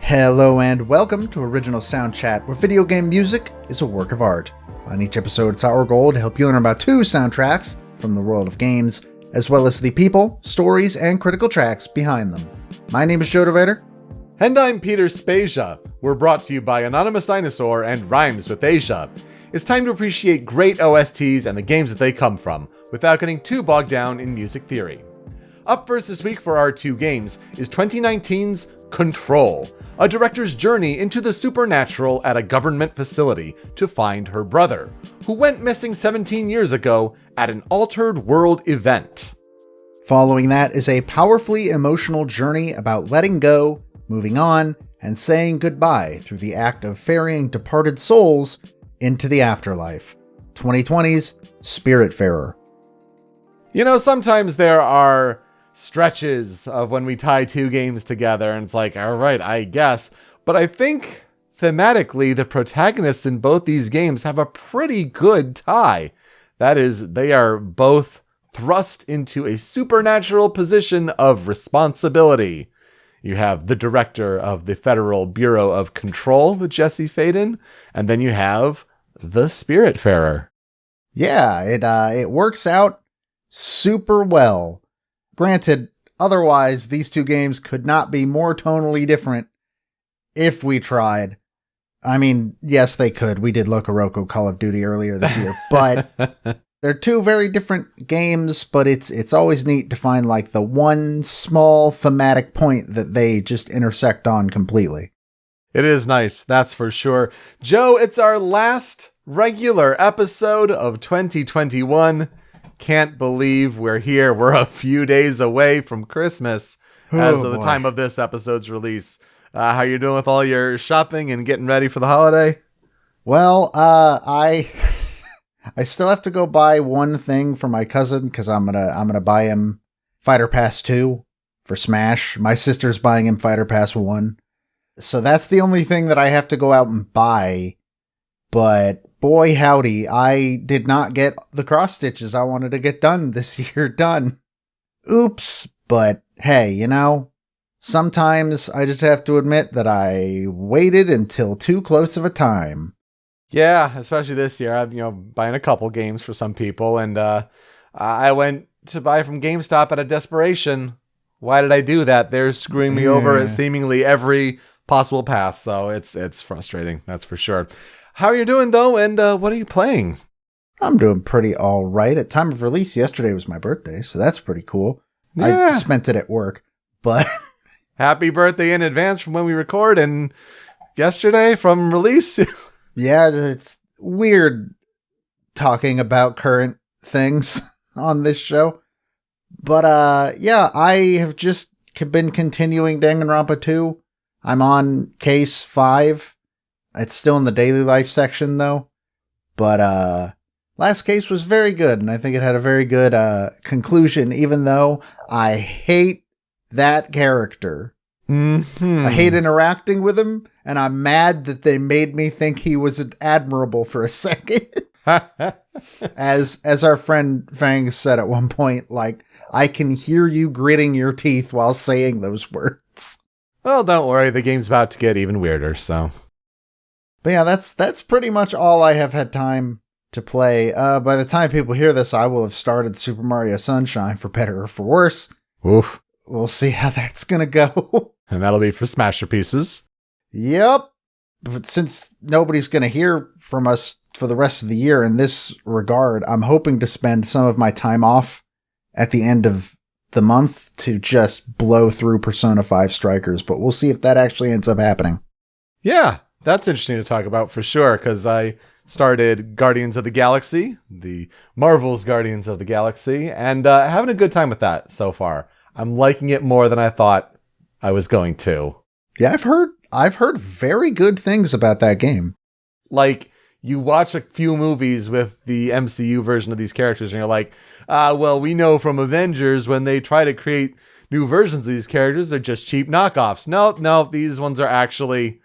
Hello and welcome to Original Soundchat, where video game music is a work of art. On each episode, it's our goal to help you learn about two soundtracks from the world of games, as well as the people, stories, and critical tracks behind them. My name is DeVader. And I'm Peter Spezia. We're brought to you by Anonymous Dinosaur and Rhymes with Asia. It's time to appreciate great OSTs and the games that they come from, without getting too bogged down in music theory. Up first this week for our two games is 2019's Control, a director's journey into the supernatural at a government facility to find her brother, who went missing 17 years ago at an altered world event. Following that is a powerfully emotional journey about letting go, moving on, and saying goodbye through the act of ferrying departed souls into the afterlife. 2020's Spiritfarer. You know, sometimes there are stretches of when we tie two games together and it's like, all right, I guess. But I think thematically, the protagonists in both these games have a pretty good tie. That is, they are both thrust into a supernatural position of responsibility. You have the director of the Federal Bureau of Control with Jesse Faden, and then you have the Spiritfarer. Yeah, it works out super well. Granted, otherwise, these two games could not be more tonally different if we tried. I mean, yes, they could. We did Loco Call of Duty earlier this year, but they're two very different games, but it's always neat to find like the one small thematic point that they just intersect on completely. It is nice, that's for sure. Joe, it's our last regular episode of 2021. Can't believe we're here. We're a few days away from Christmas as of the time of this episode's release. How you doing with all your shopping and getting ready for the holiday? Well, I still have to go buy one thing for my cousin because I'm gonna buy him Fighter Pass 2 for Smash. My sister's buying him Fighter Pass 1. So that's the only thing that I have to go out and buy. But boy howdy, I did not get the cross stitches I wanted to get done this year done. Oops. But hey, you know, sometimes I just have to admit that I waited until too close of a time. Yeah, especially this year. I'm, buying a couple games for some people, and I went to buy from GameStop out of desperation. Why did I do that? They're screwing me over at seemingly every possible path, so it's frustrating, that's for sure. How are you doing, though, and what are you playing? I'm doing pretty all right. At time of release, yesterday was my birthday, so that's pretty cool. Yeah. I spent it at work, but... Happy birthday in advance from when we record, and yesterday from release. Yeah, it's weird talking about current things on this show. But, yeah, I have just been continuing Danganronpa 2. I'm on case 5. It's still in the daily life section, though. But last case was very good, and I think it had a very good conclusion, even though I hate that character. Mm-hmm. I hate interacting with him, and I'm mad that they made me think he was admirable for a second. As our friend Fang said at one point, like, I can hear you gritting your teeth while saying those words. Well, don't worry, the game's about to get even weirder, so... But yeah, that's pretty much all I have had time to play. By the time people hear this, I will have started Super Mario Sunshine, for better or for worse. Oof. We'll see how that's gonna go. And that'll be for Smasher Pieces. Yep. But since nobody's gonna hear from us for the rest of the year in this regard, I'm hoping to spend some of my time off at the end of the month to just blow through Persona 5 Strikers, but we'll see if that actually ends up happening. Yeah. That's interesting to talk about for sure, because I started Guardians of the Galaxy, the Marvel's Guardians of the Galaxy, and having a good time with that so far. I'm liking it more than I thought I was going to. Yeah, I've heard very good things about that game. Like, you watch a few movies with the MCU version of these characters, and you're like, well, we know from Avengers when they try to create new versions of these characters, they're just cheap knockoffs. No, these ones are actually...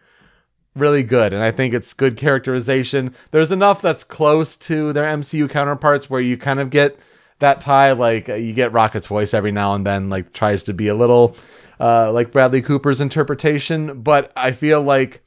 really good, and I think it's good characterization. There's enough that's close to their MCU counterparts where you kind of get that tie, like you get Rocket's voice every now and then, like tries to be a little like Bradley Cooper's interpretation, but I feel like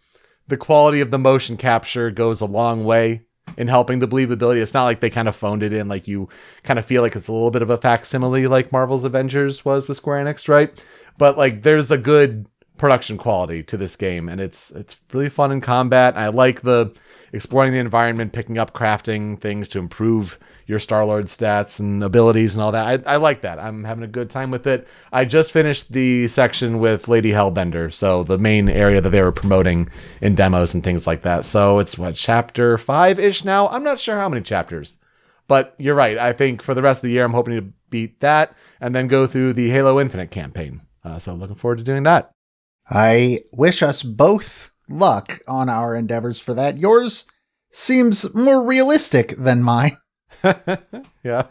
the quality of the motion capture goes a long way in helping the believability. It's not like they kind of phoned it in, like you kind of feel like it's a little bit of a facsimile like Marvel's Avengers was with Square Enix, right? But like there's a good production quality to this game, and it's really fun in combat. I like the exploring the environment, picking up crafting things to improve your Star-Lord stats and abilities and all that. I like that. I'm having a good time with it. I just finished the section with Lady Hellbender, so the main area that they were promoting in demos and things like that. So it's chapter 5-ish now? I'm not sure how many chapters, but you're right. I think for the rest of the year, I'm hoping to beat that and then go through the Halo Infinite campaign. So looking forward to doing that. I wish us both luck on our endeavors for that. Yours seems more realistic than mine. Yeah.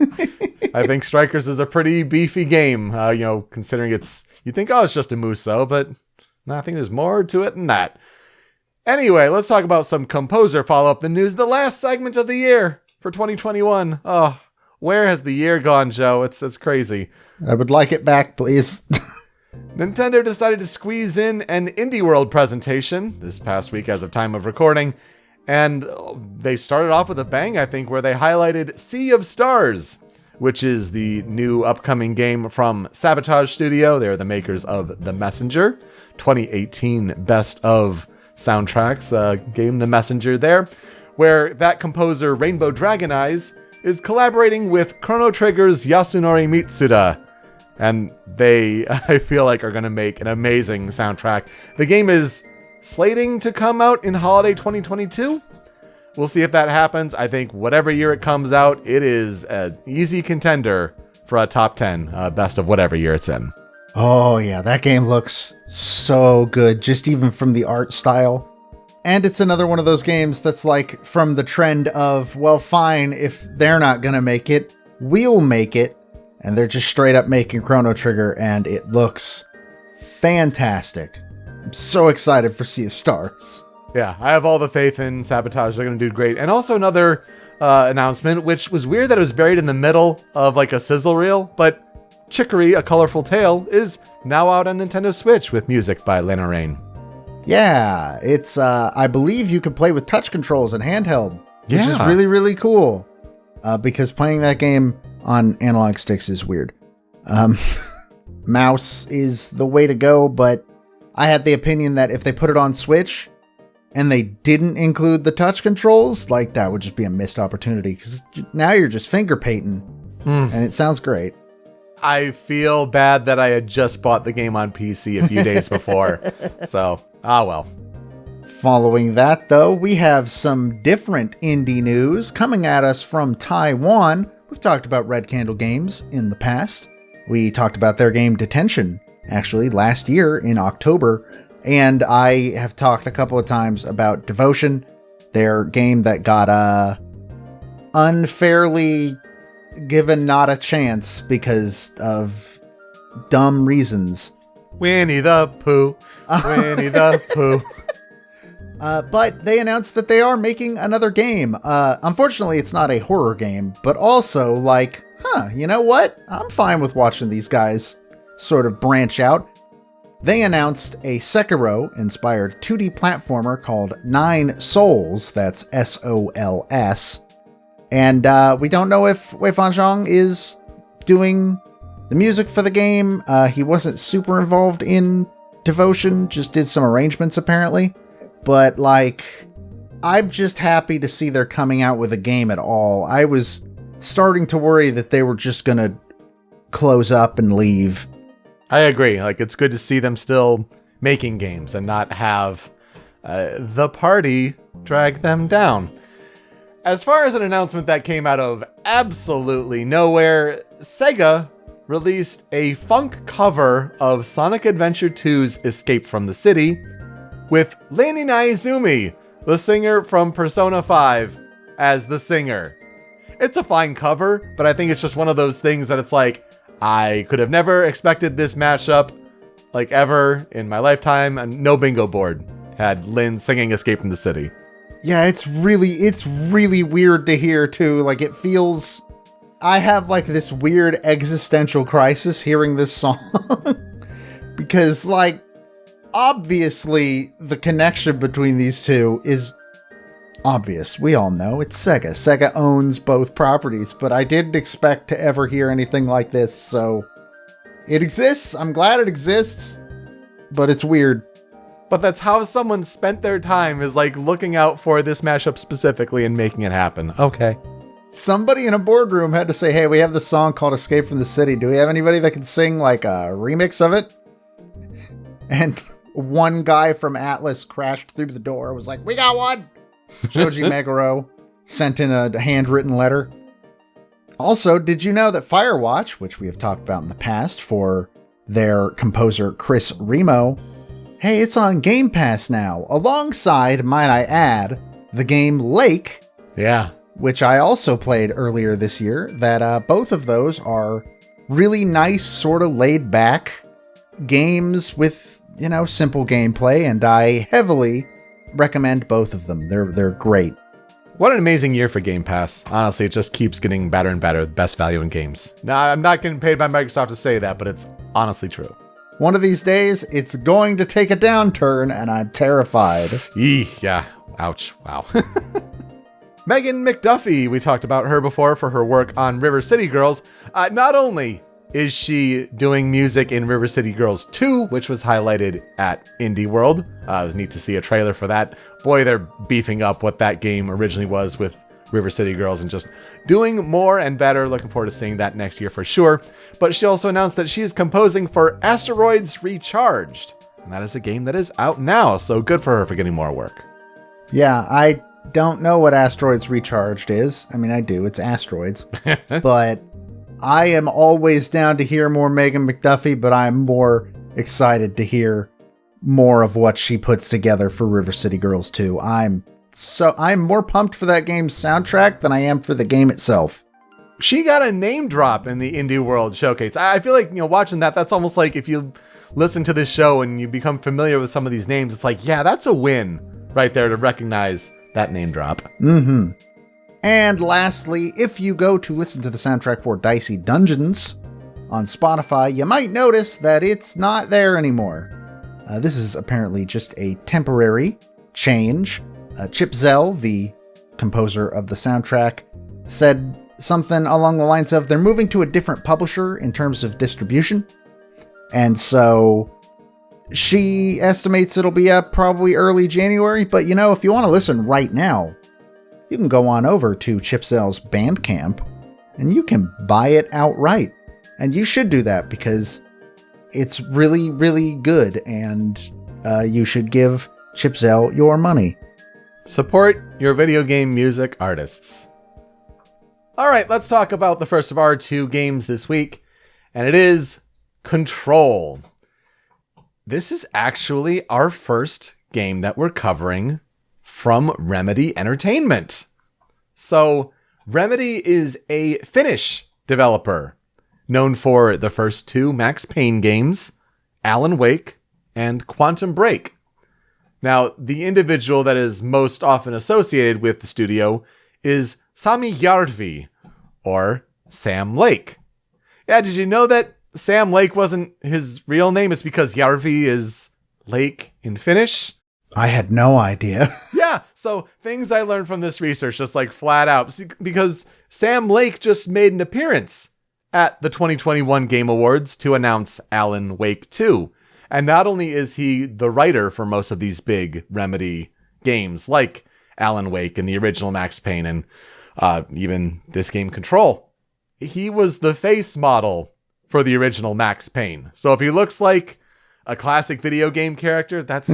I think Strikers is a pretty beefy game, considering you think, oh, it's just a Muso, but no, I think there's more to it than that. Anyway, let's talk about some Composer follow-up the news, the last segment of the year for 2021. Oh, where has the year gone, Joe? It's crazy. I would like it back, please. Nintendo decided to squeeze in an Indie World presentation this past week as of time of recording, and they started off with a bang, I think, where they highlighted Sea of Stars, which is the new upcoming game from Sabotage Studio. They're the makers of The Messenger, 2018 Best of Soundtracks game The Messenger there, where that composer Rainbow Dragon Eyes is collaborating with Chrono Trigger's Yasunori Mitsuda. And they, I feel like, are going to make an amazing soundtrack. The game is slating to come out in holiday 2022. We'll see if that happens. I think whatever year it comes out, it is an easy contender for a top 10 best of whatever year it's in. Oh, yeah, that game looks so good, just even from the art style. And it's another one of those games that's like from the trend of, well, fine, if they're not going to make it, we'll make it. And they're just straight up making Chrono Trigger, and it looks fantastic. I'm so excited for Sea of Stars. Yeah, I have all the faith in Sabotage. They're going to do great. And also another announcement, which was weird that it was buried in the middle of like a sizzle reel, but Chicory, A Colorful Tale, is now out on Nintendo Switch with music by Lena Raine. Yeah, it's, I believe you can play with touch controls and handheld, which is Yeah. really, really cool. Because playing that game on analog sticks is weird. Mouse is the way to go, but I had the opinion that if they put it on Switch and they didn't include the touch controls, like that would just be a missed opportunity, because now you're just finger painting, and it sounds great. I feel bad that I had just bought the game on PC a few days before. So, well. Following that, though, we have some different indie news coming at us from Taiwan. We've talked about Red Candle Games in the past. We talked about their game Detention, actually, last year in October. And I have talked a couple of times about Devotion, their game that got unfairly given not a chance because of dumb reasons. Winnie the Pooh. Winnie the Pooh. But they announced that they are making another game. Unfortunately, it's not a horror game, but also like, you know what? I'm fine with watching these guys sort of branch out. They announced a Sekiro-inspired 2D platformer called Nine Souls. That's SOLS. And we don't know if Wei Fanzhong is doing the music for the game. He wasn't super involved in Devotion, just did some arrangements apparently. But, like, I'm just happy to see they're coming out with a game at all. I was starting to worry that they were just going to close up and leave. I agree. Like, it's good to see them still making games and not have the party drag them down. As far as an announcement that came out of absolutely nowhere, Sega released a funk cover of Sonic Adventure 2's Escape from the City, with Lani Naizumi, the singer from Persona 5, as the singer. It's a fine cover, but I think it's just one of those things that it's like, I could have never expected this mashup, like ever in my lifetime, and no bingo board had Lynn singing Escape from the City. Yeah, it's really weird to hear too. Like, it feels I have like this weird existential crisis hearing this song because like obviously the connection between these two is obvious. We all know it's Sega. Sega owns both properties, but I didn't expect to ever hear anything like this, so it exists. I'm glad it exists, but it's weird. But that's how someone spent their time, is like looking out for this mashup specifically and making it happen. Okay. Somebody in a boardroom had to say, hey, we have this song called Escape from the City. Do we have anybody that can sing like a remix of it? And one guy from Atlas crashed through the door, was like, we got one! Shoji Meguro sent in a handwritten letter. Also, did you know that Firewatch, which we have talked about in the past for their composer Chris Remo, hey, it's on Game Pass now, alongside, might I add, the game Lake. Yeah. Which I also played earlier this year, that both of those are really nice, sort of laid back games with, you know, simple gameplay, and I heavily recommend both of them. They're great. What an amazing year for Game Pass. Honestly, it just keeps getting better and better. Best value in games. Now, I'm not getting paid by Microsoft to say that, but it's honestly true. One of these days, it's going to take a downturn, and I'm terrified. Yeah. Ouch. Wow. Megan McDuffie, we talked about her before for her work on River City Girls. Not only is she doing music in River City Girls 2, which was highlighted at Indie World. It was neat to see a trailer for that. Boy, they're beefing up what that game originally was with River City Girls and just doing more and better. Looking forward to seeing that next year for sure. But she also announced that she is composing for Asteroids Recharged. And that is a game that is out now, so good for her for getting more work. Yeah, I don't know what Asteroids Recharged is. I mean, I do. It's Asteroids. But I am always down to hear more Megan McDuffie, but I'm more excited to hear more of what she puts together for River City Girls 2. I'm more pumped for that game's soundtrack than I am for the game itself. She got a name drop in the Indie World Showcase. I feel like, watching that's almost like if you listen to this show and you become familiar with some of these names, it's like, yeah, that's a win right there to recognize that name drop. Mm-hmm. And lastly, if you go to listen to the soundtrack for Dicey Dungeons on Spotify, you might notice that it's not there anymore. This is apparently just a temporary change. Chip Zell, the composer of the soundtrack, said something along the lines of they're moving to a different publisher in terms of distribution. And so she estimates it'll be up probably early January. But if you want to listen right now, you can go on over to Chip Zell's Bandcamp and you can buy it outright. And you should do that because it's really, really good. And you should give Chip Zell your money. Support your video game music artists. All right, let's talk about the first of our two games this week. And it is Control. This is actually our first game that we're covering from Remedy Entertainment. So Remedy is a Finnish developer known for the first two Max Payne games, Alan Wake and Quantum Break. Now, the individual that is most often associated with the studio is Sami Järvi, or Sam Lake. Yeah, did you know that Sam Lake wasn't his real name? It's because Järvi is lake in Finnish. I had no idea. Yeah, so things I learned from this research, just like flat out, because Sam Lake just made an appearance at the 2021 Game Awards to announce Alan Wake 2. And not only is he the writer for most of these big Remedy games, like Alan Wake and the original Max Payne and even this game Control, he was the face model for the original Max Payne. So if he looks like a classic video game character, that's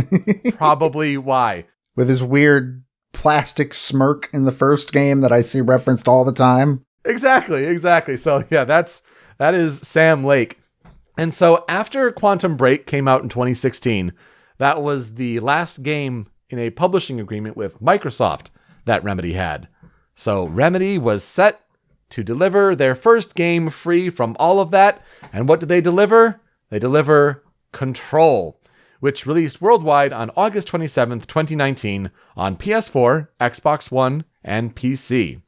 probably why. With his weird plastic smirk in the first game that I see referenced all the time. Exactly. So yeah, that is Sam Lake. And so after Quantum Break came out in 2016, that was the last game in a publishing agreement with Microsoft that Remedy had. So Remedy was set to deliver their first game free from all of that. And what did they deliver? They deliver Control, which released worldwide on August 27th, 2019 on PS4, Xbox One, and PC.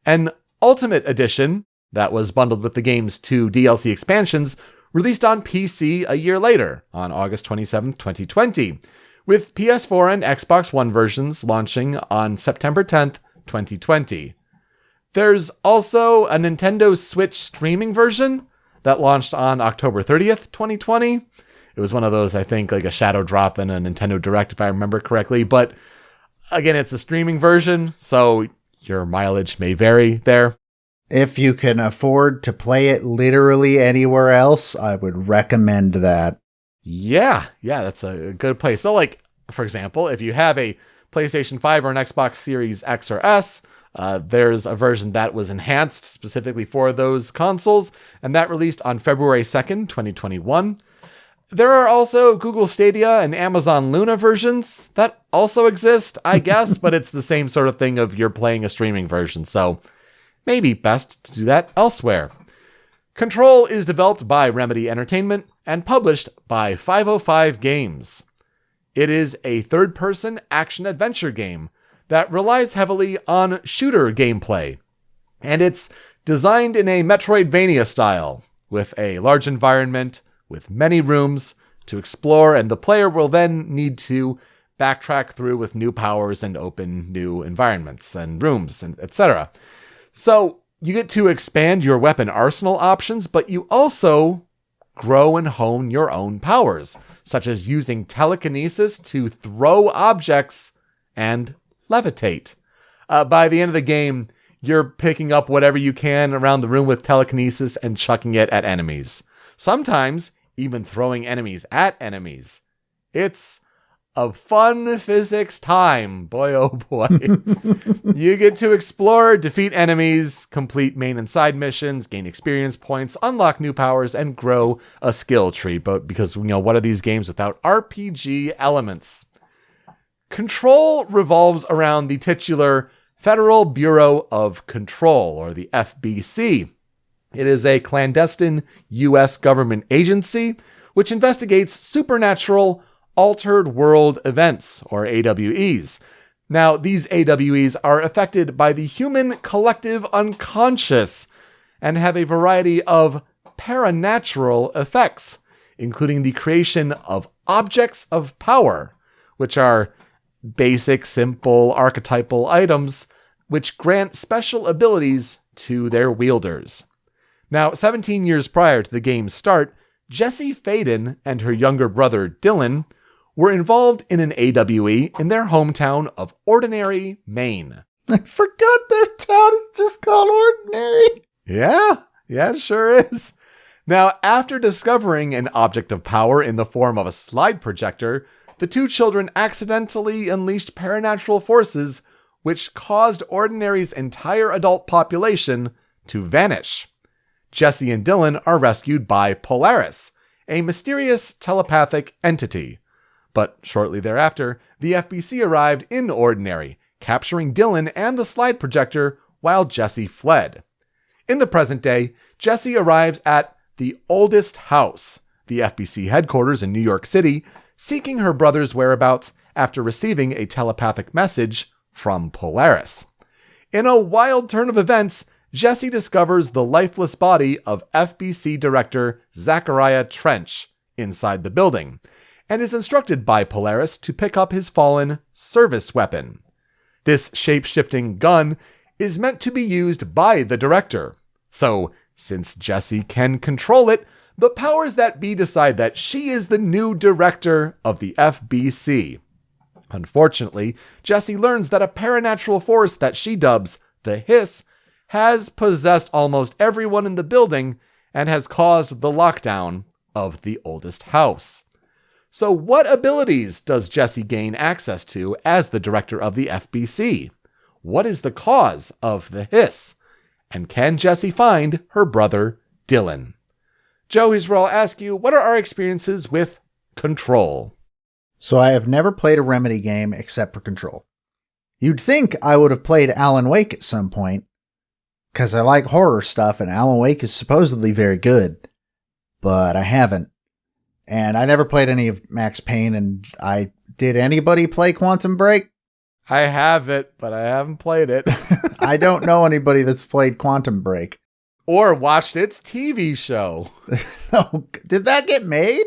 An Ultimate Edition that was bundled with the game's 2 DLC expansions, released on PC a year later, on August 27, 2020, with PS4 and Xbox One versions launching on September 10th, 2020. There's also a Nintendo Switch streaming version that launched on October 30th, 2020. It was one of those, I think, like a shadow drop in a Nintendo Direct, if I remember correctly. But again, it's a streaming version, so your mileage may vary there. If you can afford to play it literally anywhere else, I would recommend that. Yeah, that's a good place. So, like, for example, if you have a PlayStation 5 or an Xbox Series X or S, there's a version that was enhanced specifically for those consoles, and that released on February 2nd, 2021. There are also Google Stadia and Amazon Luna versions that also exist, I guess, but it's the same sort of thing of you're playing a streaming version, so maybe best to do that elsewhere. Control is developed by Remedy Entertainment and published by 505 Games. It is a third-person action-adventure game that relies heavily on shooter gameplay, and it's designed in a Metroidvania style, with a large environment, with many rooms to explore, and the player will then need to backtrack through with new powers and open new environments and rooms, and etc. So you get to expand your weapon arsenal options, but you also grow and hone your own powers, such as using telekinesis to throw objects and levitate. By the end of the game, you're picking up whatever you can around the room with telekinesis and chucking it at enemies. Sometimes even throwing enemies at enemies. It's a fun physics time. Boy, oh boy. You get to explore, defeat enemies, complete main and side missions, gain experience points, unlock new powers, and grow a skill tree. But because, what are these games without RPG elements? Control revolves around the titular Federal Bureau of Control, or the FBC. It is a clandestine U.S. government agency which investigates supernatural altered world events, or AWEs. Now, these AWEs are affected by the human collective unconscious and have a variety of paranatural effects, including the creation of objects of power, which are basic, simple, archetypal items which grant special abilities to their wielders. Now, 17 years prior to the game's start, Jessie Faden and her younger brother Dylan were involved in an AWE in their hometown of Ordinary, Maine. I forgot their town is just called Ordinary. Yeah, it sure is. Now, after discovering an object of power in the form of a slide projector, the two children accidentally unleashed paranatural forces which caused Ordinary's entire adult population to vanish. Jessie and Dylan are rescued by Polaris, a mysterious telepathic entity. But shortly thereafter, the FBC arrived in Ordinary, capturing Dylan and the slide projector while Jessie fled. In the present day, Jessie arrives at the Oldest House, the FBC headquarters in New York City, seeking her brother's whereabouts after receiving a telepathic message from Polaris. In a wild turn of events, Jessie discovers the lifeless body of FBC director Zachariah Trench inside the building, and is instructed by Polaris to pick up his fallen service weapon. This shape-shifting gun is meant to be used by the director. So, since Jessie can control it, the powers that be decide that she is the new director of the FBC. Unfortunately, Jessie learns that a paranatural force that she dubs the Hiss has possessed almost everyone in the building and has caused the lockdown of the Oldest House. So what abilities does Jessie gain access to as the director of the FBC? What is the cause of the Hiss? And can Jessie find her brother Dylan? Joe, here's where I'll ask you, what are our experiences with Control? So I have never played a Remedy game except for Control. You'd think I would have played Alan Wake at some point, because I like horror stuff, and Alan Wake is supposedly very good, but I haven't. And I never played any of Max Payne, and did anybody play Quantum Break? I have it, but I haven't played it. I don't know anybody that's played Quantum Break. or watched its TV show. Oh, did that get made?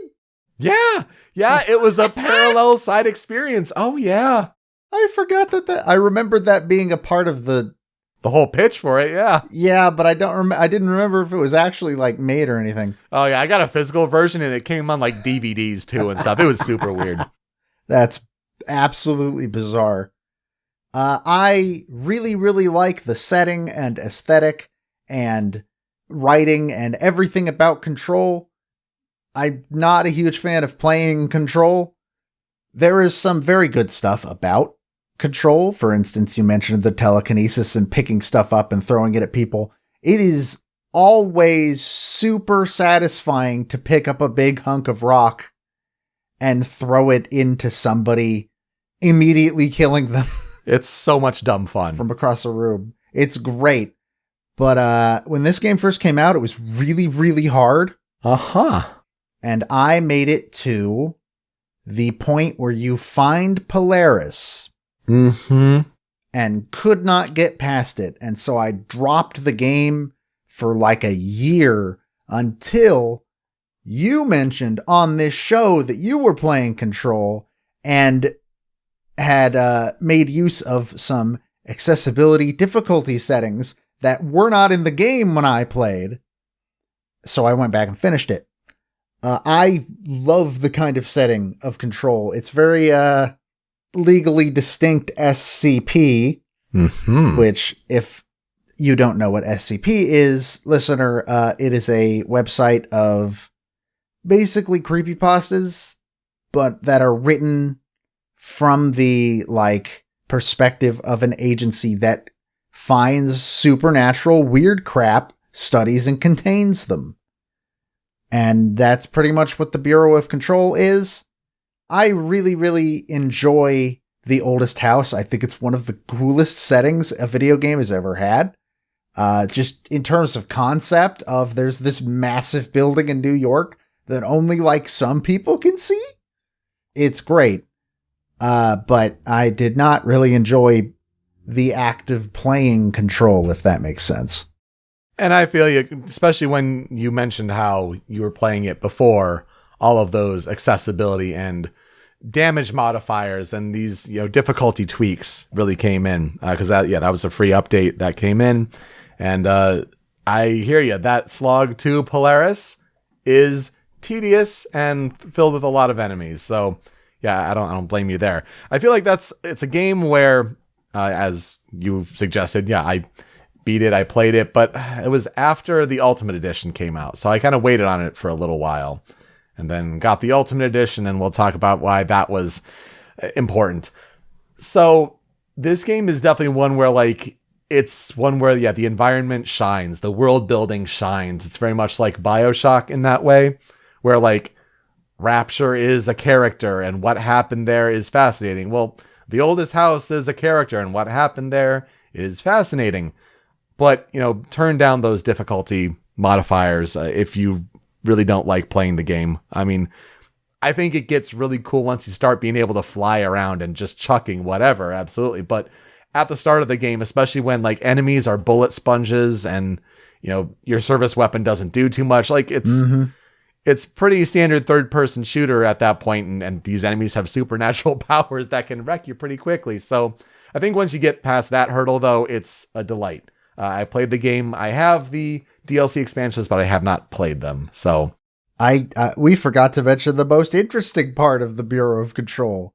Yeah, it was a parallel side experience. Oh, yeah. I forgot that I remembered that being a part of the whole pitch for it, yeah. Yeah, but I didn't remember if it was actually like made or anything. Oh, yeah, I got a physical version and it came on like DVDs too and stuff. It was super weird. That's absolutely bizarre. I really, really like the setting and aesthetic and writing and everything about Control. I'm not a huge fan of playing Control. There is some very good stuff about Control. For instance, you mentioned the telekinesis and picking stuff up and throwing it at people. It is always super satisfying to pick up a big hunk of rock and throw it into somebody, immediately killing them. It's so much dumb fun. From across the room. It's great. But when this game first came out, it was really, really hard. Uh-huh. And I made it to the point where you find Polaris. Mm-hmm. And could not get past it. And so I dropped the game for like a year until you mentioned on this show that you were playing Control and had made use of some accessibility difficulty settings that were not in the game when I played. So I went back and finished it. I love the kind of setting of Control. It's very legally distinct SCP, which, if you don't know what SCP is, listener, it is a website of basically creepypastas, but that are written from the perspective of an agency that finds supernatural weird crap, studies and contains them. And that's pretty much what the Bureau of Control is. I really, really enjoy The Oldest House. I think it's one of the coolest settings a video game has ever had. Just in terms of concept of there's this massive building in New York that only some people can see. It's great. But I did not really enjoy the act of playing Control, if that makes sense. And I feel you, especially when you mentioned how you were playing it before all of those accessibility and damage modifiers and these, difficulty tweaks really came in. Because that was a free update that came in. And I hear you. That slog to Polaris is tedious and filled with a lot of enemies. So yeah, I don't blame you there. I feel like it's a game where, as you suggested, I beat it, I played it, but it was after the Ultimate Edition came out. So I kind of waited on it for a little while and then got the Ultimate Edition, and we'll talk about why that was important. So this game is definitely one where it's one where, the environment shines, the world building shines. It's very much like BioShock in that way, where Rapture is a character and what happened there is fascinating. Well, The Oldest House is a character and what happened there is fascinating. But, turn down those difficulty modifiers if you really don't like playing the game. I mean, I think it gets really cool once you start being able to fly around and just chucking whatever, absolutely. But at the start of the game, especially when enemies are bullet sponges and, your service weapon doesn't do too much, it's pretty standard third-person shooter at that point, and these enemies have supernatural powers that can wreck you pretty quickly. So I think once you get past that hurdle, though, it's a delight. I played the game. I have the DLC expansions, but I have not played them. So we forgot to mention the most interesting part of the Bureau of Control,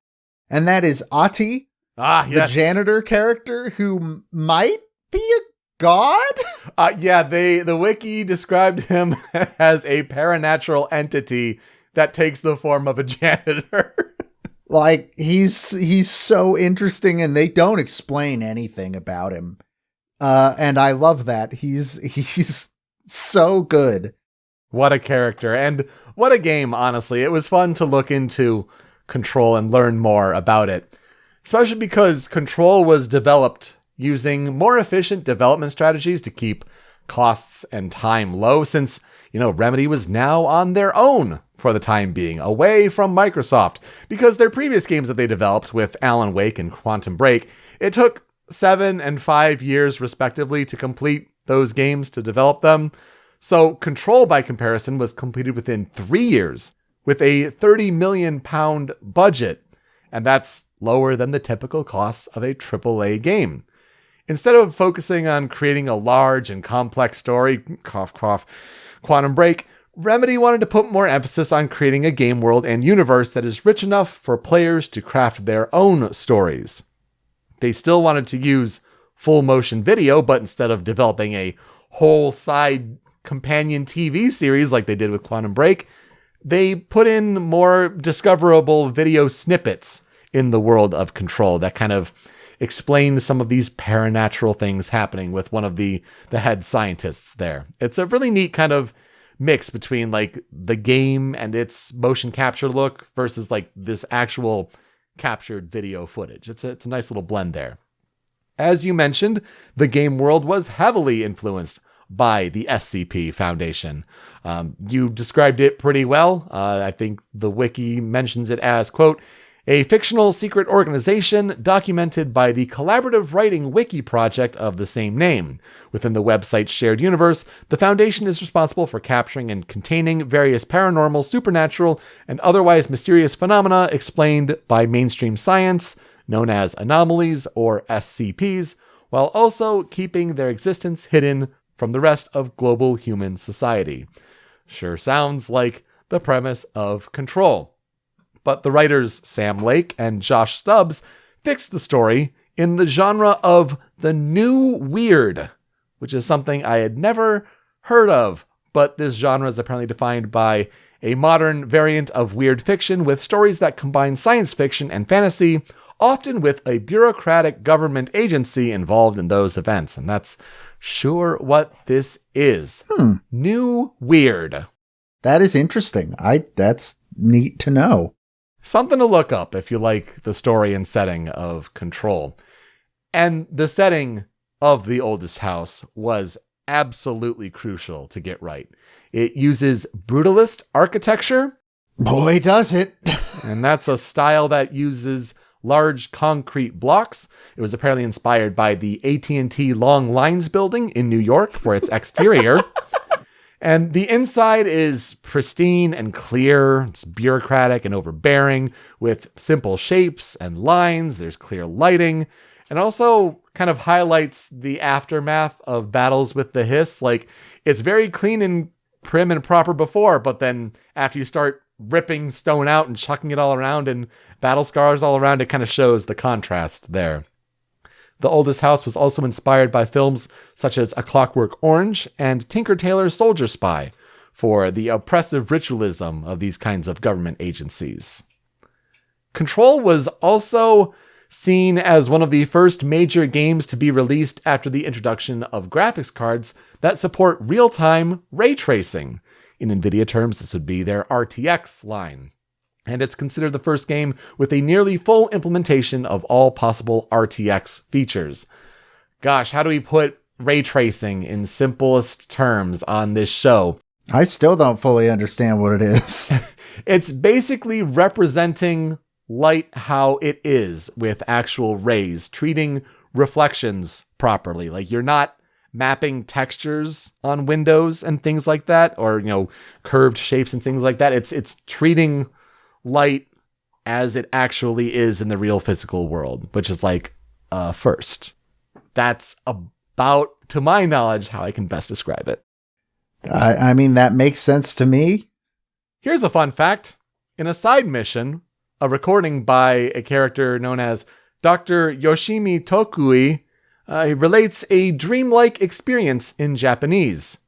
and that is Ati, the janitor character who might be a god? The wiki described him as a paranatural entity that takes the form of a janitor. He's so interesting, and they don't explain anything about him. And I love that. He's so good. What a character, and what a game, honestly. It was fun to look into Control and learn more about it, especially because Control was developed using more efficient development strategies to keep costs and time low, since, Remedy was now on their own for the time being, away from Microsoft, because their previous games that they developed with Alan Wake and Quantum Break, it took 7 and 5 years respectively to complete those games to develop them. So Control, by comparison, was completed within 3 years with a £30 million budget. And that's lower than the typical costs of a AAA game. Instead of focusing on creating a large and complex story, cough, cough, Quantum Break, Remedy wanted to put more emphasis on creating a game world and universe that is rich enough for players to craft their own stories. They still wanted to use full motion video, but instead of developing a whole side companion TV series like they did with Quantum Break, they put in more discoverable video snippets in the world of Control that kind of explain some of these paranatural things happening with one of the head scientists there. It's a really neat kind of mix between like the game and its motion capture look versus like this actual captured video footage. It's a nice little blend there. As you mentioned, the game world was heavily influenced by the SCP Foundation. You described it pretty well. I think the wiki mentions it as, quote, a fictional secret organization documented by the collaborative writing wiki project of the same name. Within the website's shared universe, the Foundation is responsible for capturing and containing various paranormal, supernatural, and otherwise mysterious phenomena explained by mainstream science, known as anomalies or SCPs, while also keeping their existence hidden from the rest of global human society. Sure sounds like the premise of Control. But the writers Sam Lake and Josh Stubbs fixed the story in the genre of the new weird, which is something I had never heard of. But this genre is apparently defined by a modern variant of weird fiction with stories that combine science fiction and fantasy, often with a bureaucratic government agency involved in those events. And that's sure what this is. New weird. That is interesting. That's neat to know. Something to look up if you like the story and setting of Control. And the setting of The Oldest House was absolutely crucial to get right. It uses brutalist architecture. Boy, does it. And that's a style that uses large concrete blocks. It was apparently inspired by the AT&T Long Lines building in New York for its exterior. And the inside is pristine and clear. It's bureaucratic and overbearing with simple shapes and lines. There's clear lighting, and also kind of highlights the aftermath of battles with the Hiss. Like, it's very clean and prim and proper before, but then after you start ripping stone out and chucking it all around and battle scars all around, it kind of shows the contrast there. The Oldest House was also inspired by films such as A Clockwork Orange and Tinker Tailor Soldier Spy for the oppressive ritualism of these kinds of government agencies. Control was also seen as one of the first major games to be released after the introduction of graphics cards that support real-time ray tracing. In NVIDIA terms, this would be their RTX line. And it's considered the first game with a nearly full implementation of all possible RTX features. Gosh, how do we put ray tracing in simplest terms on this show? I still don't fully understand what it is. It's basically representing light how it is with actual rays, treating reflections properly. Like, you're not mapping textures on windows and things like that, or, curved shapes and things like that. It's treating light as it actually is in the real physical world, which is like first. That's about, to my knowledge, how I can best describe it. I mean, that makes sense to me. Here's a fun fact. In a side mission, a recording by a character known as Dr. Yoshimi Tokui relates a dreamlike experience in Japanese.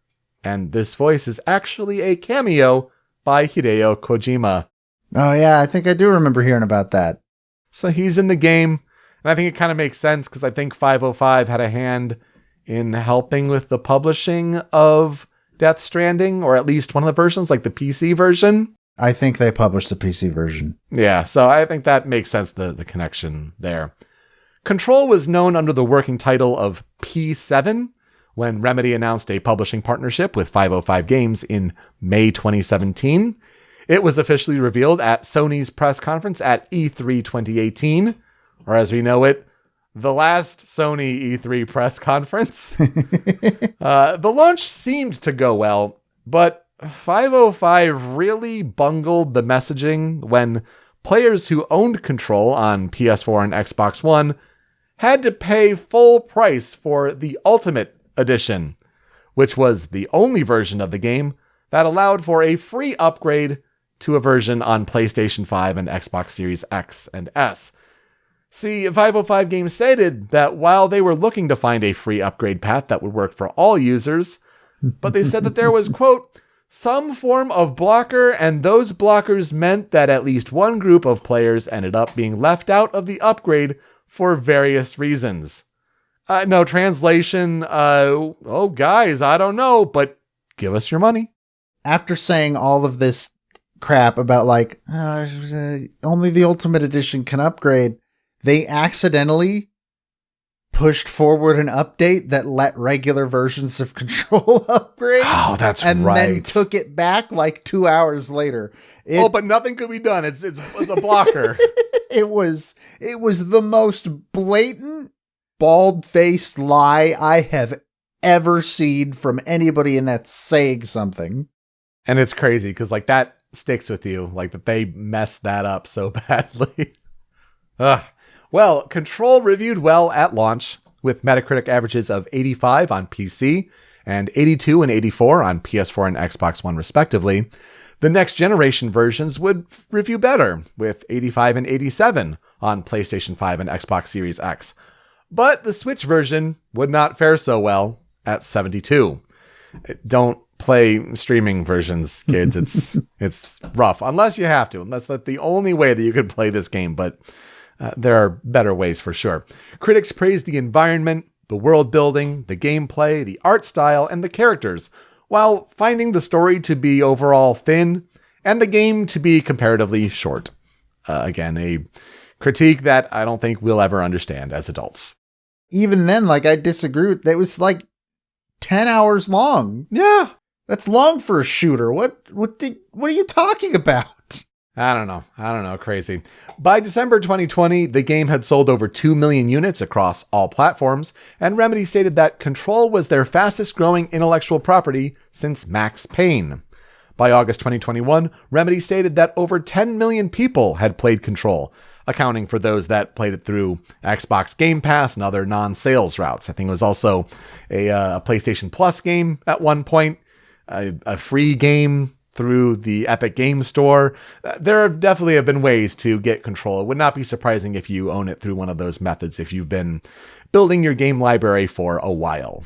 And this voice is actually a cameo by Hideo Kojima. Oh, yeah, I think I do remember hearing about that. So he's in the game, and I think it kind of makes sense because I think 505 had a hand in helping with the publishing of Death Stranding, or at least one of the versions, like the PC version. I think they published the PC version. Yeah, so I think that makes sense, the connection there. Control was known under the working title of P7 when Remedy announced a publishing partnership with 505 Games in May 2017. It was officially revealed at Sony's press conference at E3 2018, or as we know it, the last Sony E3 press conference. The launch seemed to go well, but 505 really bungled the messaging when players who owned Control on PS4 and Xbox One had to pay full price for the Ultimate Edition, which was the only version of the game that allowed for a free upgrade to a version on PlayStation 5 and Xbox Series X and S. See, 505 Games stated that while they were looking to find a free upgrade path that would work for all users, but they said that there was, quote, some form of blocker, and those blockers meant that at least one group of players ended up being left out of the upgrade for various reasons. No translation, oh guys, I don't know, but give us your money. After saying all of this crap about only the Ultimate Edition can upgrade, they accidentally pushed forward an update that let regular versions of Control upgrade. Oh, that's and right. And then took it back 2 hours later. But nothing could be done. It's a blocker. It was the most blatant, bald-faced lie I have ever seen from anybody, and that's saying something. And it's crazy because that sticks with you, that they messed that up so badly. Well, Control reviewed well at launch, with Metacritic averages of 85 on PC and 82 and 84 on PS4 and Xbox One respectively. The next generation versions would review better, with 85 and 87 on PlayStation 5 and Xbox Series X. But the Switch version would not fare so well at 72. Don't play streaming versions, kids. It's rough, unless you have to. Unless that's the only way that you could play this game, but there are better ways for sure. Critics praised the environment, the world building, the gameplay, the art style, and the characters, while finding the story to be overall thin and the game to be comparatively short. Again, a critique that I don't think we'll ever understand as adults. Even then, I disagree. It was 10 hours long. Yeah. That's long for a shooter. What are you talking about? I don't know. Crazy. By December 2020, the game had sold over 2 million units across all platforms, and Remedy stated that Control was their fastest growing intellectual property since Max Payne. By August 2021, Remedy stated that over 10 million people had played Control, accounting for those that played it through Xbox Game Pass and other non-sales routes. I think it was also a PlayStation Plus game at one point, a free game through the Epic Game Store. There definitely have been ways to get Control. It would not be surprising if you own it through one of those methods if you've been building your game library for a while.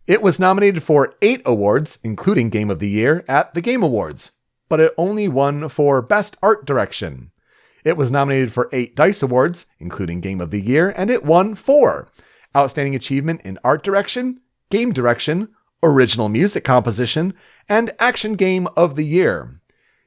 It was nominated for 8 awards, including Game of the Year, at the Game Awards, but it only won for Best Art Direction. It was nominated for 8 DICE Awards, including Game of the Year, and it won 4. Outstanding Achievement in Art Direction, Game Direction, Original Music Composition, and Action Game of the Year.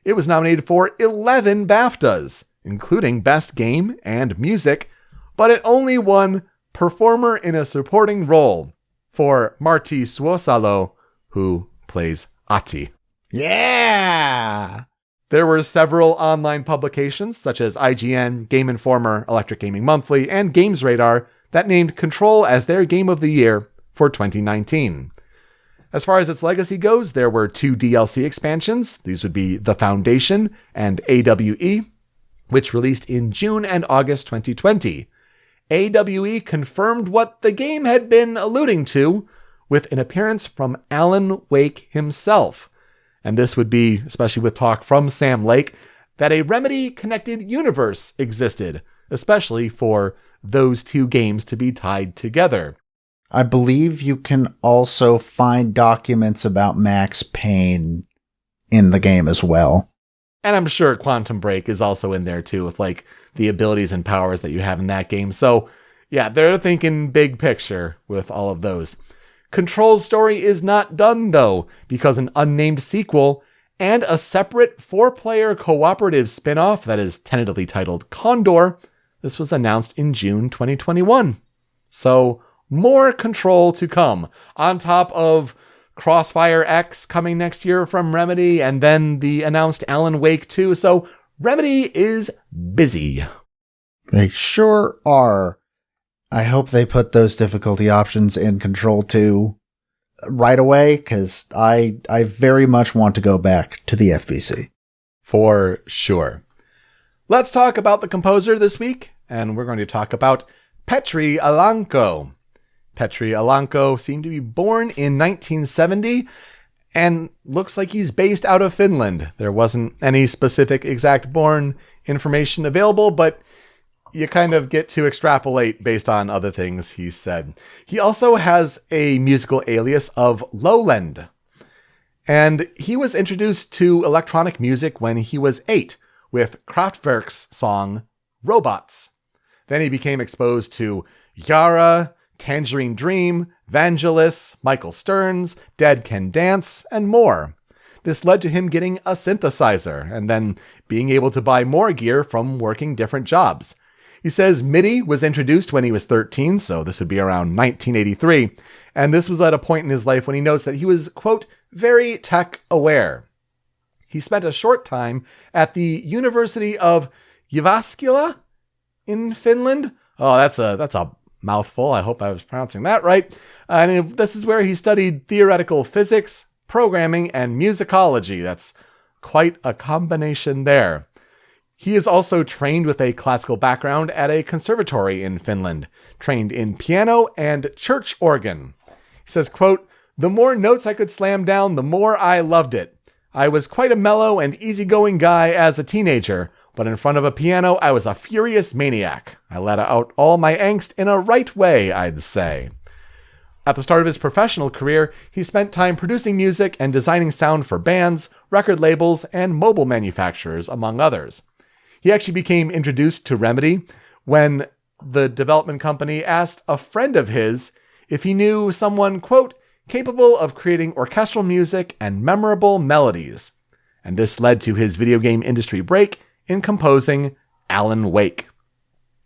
It was nominated for 11 BAFTAs, including Best Game and Music, but it only won Performer in a Supporting Role for Marty Suosalo, who plays Ati. Yeah! There were several online publications, such as IGN, Game Informer, Electric Gaming Monthly, and Games Radar, that named Control as their Game of the Year for 2019. As far as its legacy goes, there were 2 DLC expansions. These would be The Foundation and AWE, which released in June and August 2020. AWE confirmed what the game had been alluding to, with an appearance from Alan Wake himself. And this would be, especially with talk from Sam Lake, that a Remedy-connected universe existed, especially for those 2 games to be tied together. I believe you can also find documents about Max Payne in the game as well. And I'm sure Quantum Break is also in there too, with the abilities and powers that you have in that game. So yeah, they're thinking big picture with all of those. Control's story is not done though, because an unnamed sequel and a separate 4-player cooperative spin-off that is tentatively titled Condor, this was announced in June 2021. So more Control to come, on top of Crossfire X coming next year from Remedy, and then the announced Alan Wake 2. So Remedy is busy. They sure are. I hope they put those difficulty options in Control 2 right away, because I very much want to go back to the FBC. For sure. Let's talk about the composer this week, and we're going to talk about Petri Alanko. Petri Alanko seemed to be born in 1970 and looks like he's based out of Finland. There wasn't any specific exact born information available, but you kind of get to extrapolate based on other things he said. He also has a musical alias of Lowland, and he was introduced to electronic music when he was 8 with Kraftwerk's song Robots. Then he became exposed to Yara, Tangerine Dream, Vangelis, Michael Stearns, Dead Can Dance, and more. This led to him getting a synthesizer and then being able to buy more gear from working different jobs. He says MIDI was introduced when he was 13, so this would be around 1983, and this was at a point in his life when he notes that he was, quote, very tech aware. He spent a short time at the University of Jyväskylä in Finland. Oh, that's a mouthful. I hope I was pronouncing that right. And this is where he studied theoretical physics, programming, and musicology. That's quite a combination there. He is also trained with a classical background at a conservatory in Finland, trained in piano and church organ. He says, quote, the more notes I could slam down, the more I loved it. I was quite a mellow and easygoing guy as a teenager, but in front of a piano, I was a furious maniac. I let out all my angst in a right way, I'd say. At the start of his professional career, he spent time producing music and designing sound for bands, record labels, and mobile manufacturers, among others. He actually became introduced to Remedy when the development company asked a friend of his if he knew someone, quote, capable of creating orchestral music and memorable melodies. And this led to his video game industry break in composing Alan Wake.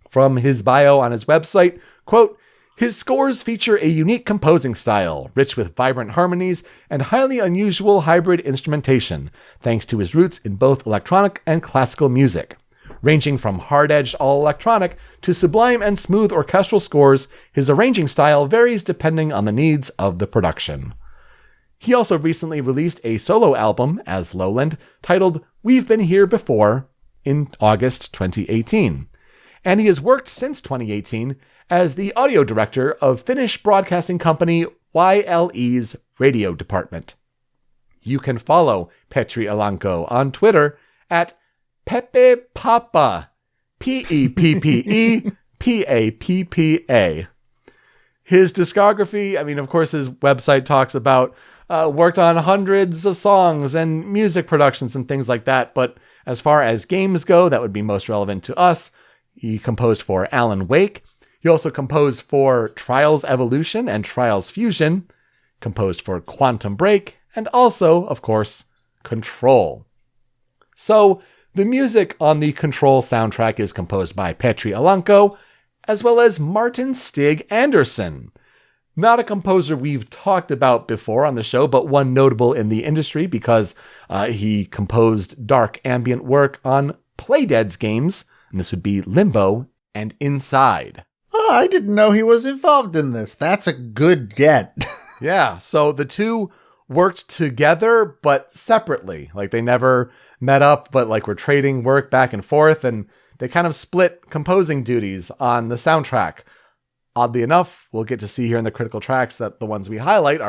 From his bio on his website, quote, his scores feature a unique composing style, rich with vibrant harmonies and highly unusual hybrid instrumentation, thanks to his roots in both electronic and classical music. Ranging from hard-edged all-electronic to sublime and smooth orchestral scores, his arranging style varies depending on the needs of the production. He also recently released a solo album as Lowland titled We've Been Here Before in August 2018. And he has worked since 2018 as the audio director of Finnish broadcasting company YLE's radio department. You can follow Petri Alanko on Twitter at Pepe Papa, Peppepappa. His discography, I mean, of course, his website talks about worked on hundreds of songs and music productions and things like that. But as far as games go, that would be most relevant to us. He composed for Alan Wake. He also composed for Trials Evolution and Trials Fusion, composed for Quantum Break, and also, of course, Control. So, the music on the Control soundtrack is composed by Petri Alanko, as well as Martin Stig Andersen. Not a composer we've talked about before on the show, but one notable in the industry because he composed dark ambient work on Playdead's games, and this would be Limbo and Inside. Oh, I didn't know he was involved in this. That's a good get. Yeah, so the two worked together, but separately. Like, they never met up, but like were trading work back and forth, and they kind of split composing duties on the soundtrack. Oddly enough, we'll get to see here in the critical tracks that the ones we highlight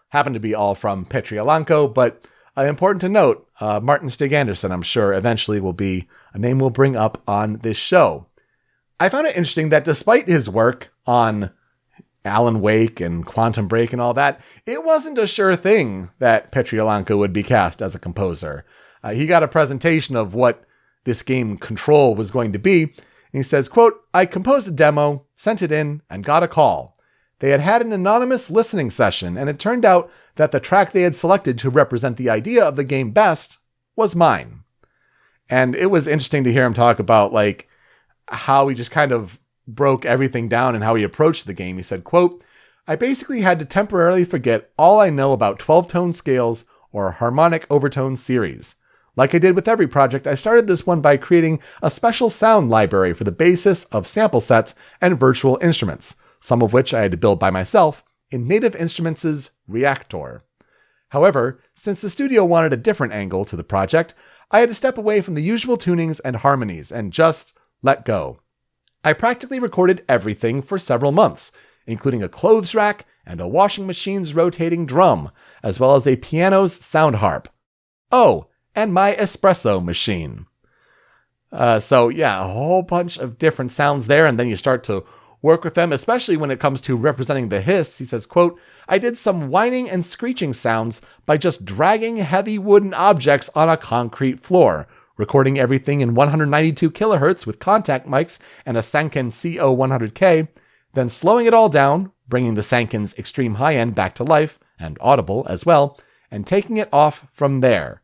happen to be all from Petri Alanko, but important to note, Martin Stig Andersen, I'm sure, eventually will be a name we'll bring up on this show. I found it interesting that despite his work on Alan Wake and Quantum Break and all that, it wasn't a sure thing that Petri Alanko would be cast as a composer. He got a presentation of what this game Control was going to be, and he says, quote, I composed a demo, sent it in, and got a call. They had an anonymous listening session, and it turned out that the track they had selected to represent the idea of the game best was mine. And it was interesting to hear him talk about, like, how he just kind of broke everything down and how he approached the game. He said, quote, I basically had to temporarily forget all I know about 12-tone scales or harmonic overtone series. Like I did with every project, I started this one by creating a special sound library for the basis of sample sets and virtual instruments, some of which I had to build by myself in Native Instruments' Reactor. However, since the studio wanted a different angle to the project, I had to step away from the usual tunings and harmonies and just let go. I practically recorded everything for several months, including a clothes rack and a washing machine's rotating drum, as well as a piano's sound harp. Oh, and my espresso machine. So yeah, a whole bunch of different sounds there, and then you start to work with them, especially when it comes to representing the hiss. He says, quote, I did some whining and screeching sounds by just dragging heavy wooden objects on a concrete floor, recording everything in 192 kilohertz with contact mics and a Sanken CO100K, then slowing it all down, bringing the Sanken's extreme high end back to life, and audible as well, and taking it off from there.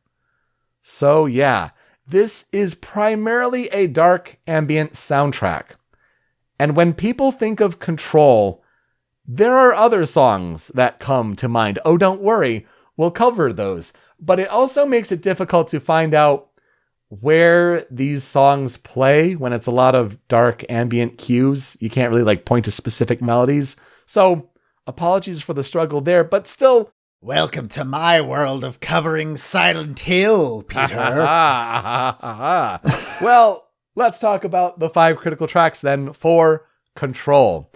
So yeah, this is primarily a dark ambient soundtrack. And when people think of Control, there are other songs that come to mind. Oh, don't worry, we'll cover those. But it also makes it difficult to find out where these songs play when it's a lot of dark ambient cues. You can't really point to specific melodies. So apologies for the struggle there, but still, welcome to my world of covering Silent Hill, Peter. Well, let's talk about the 5 critical tracks then for Control.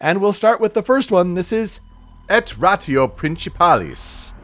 And we'll start with the first one. This is Et Ratio Principalis.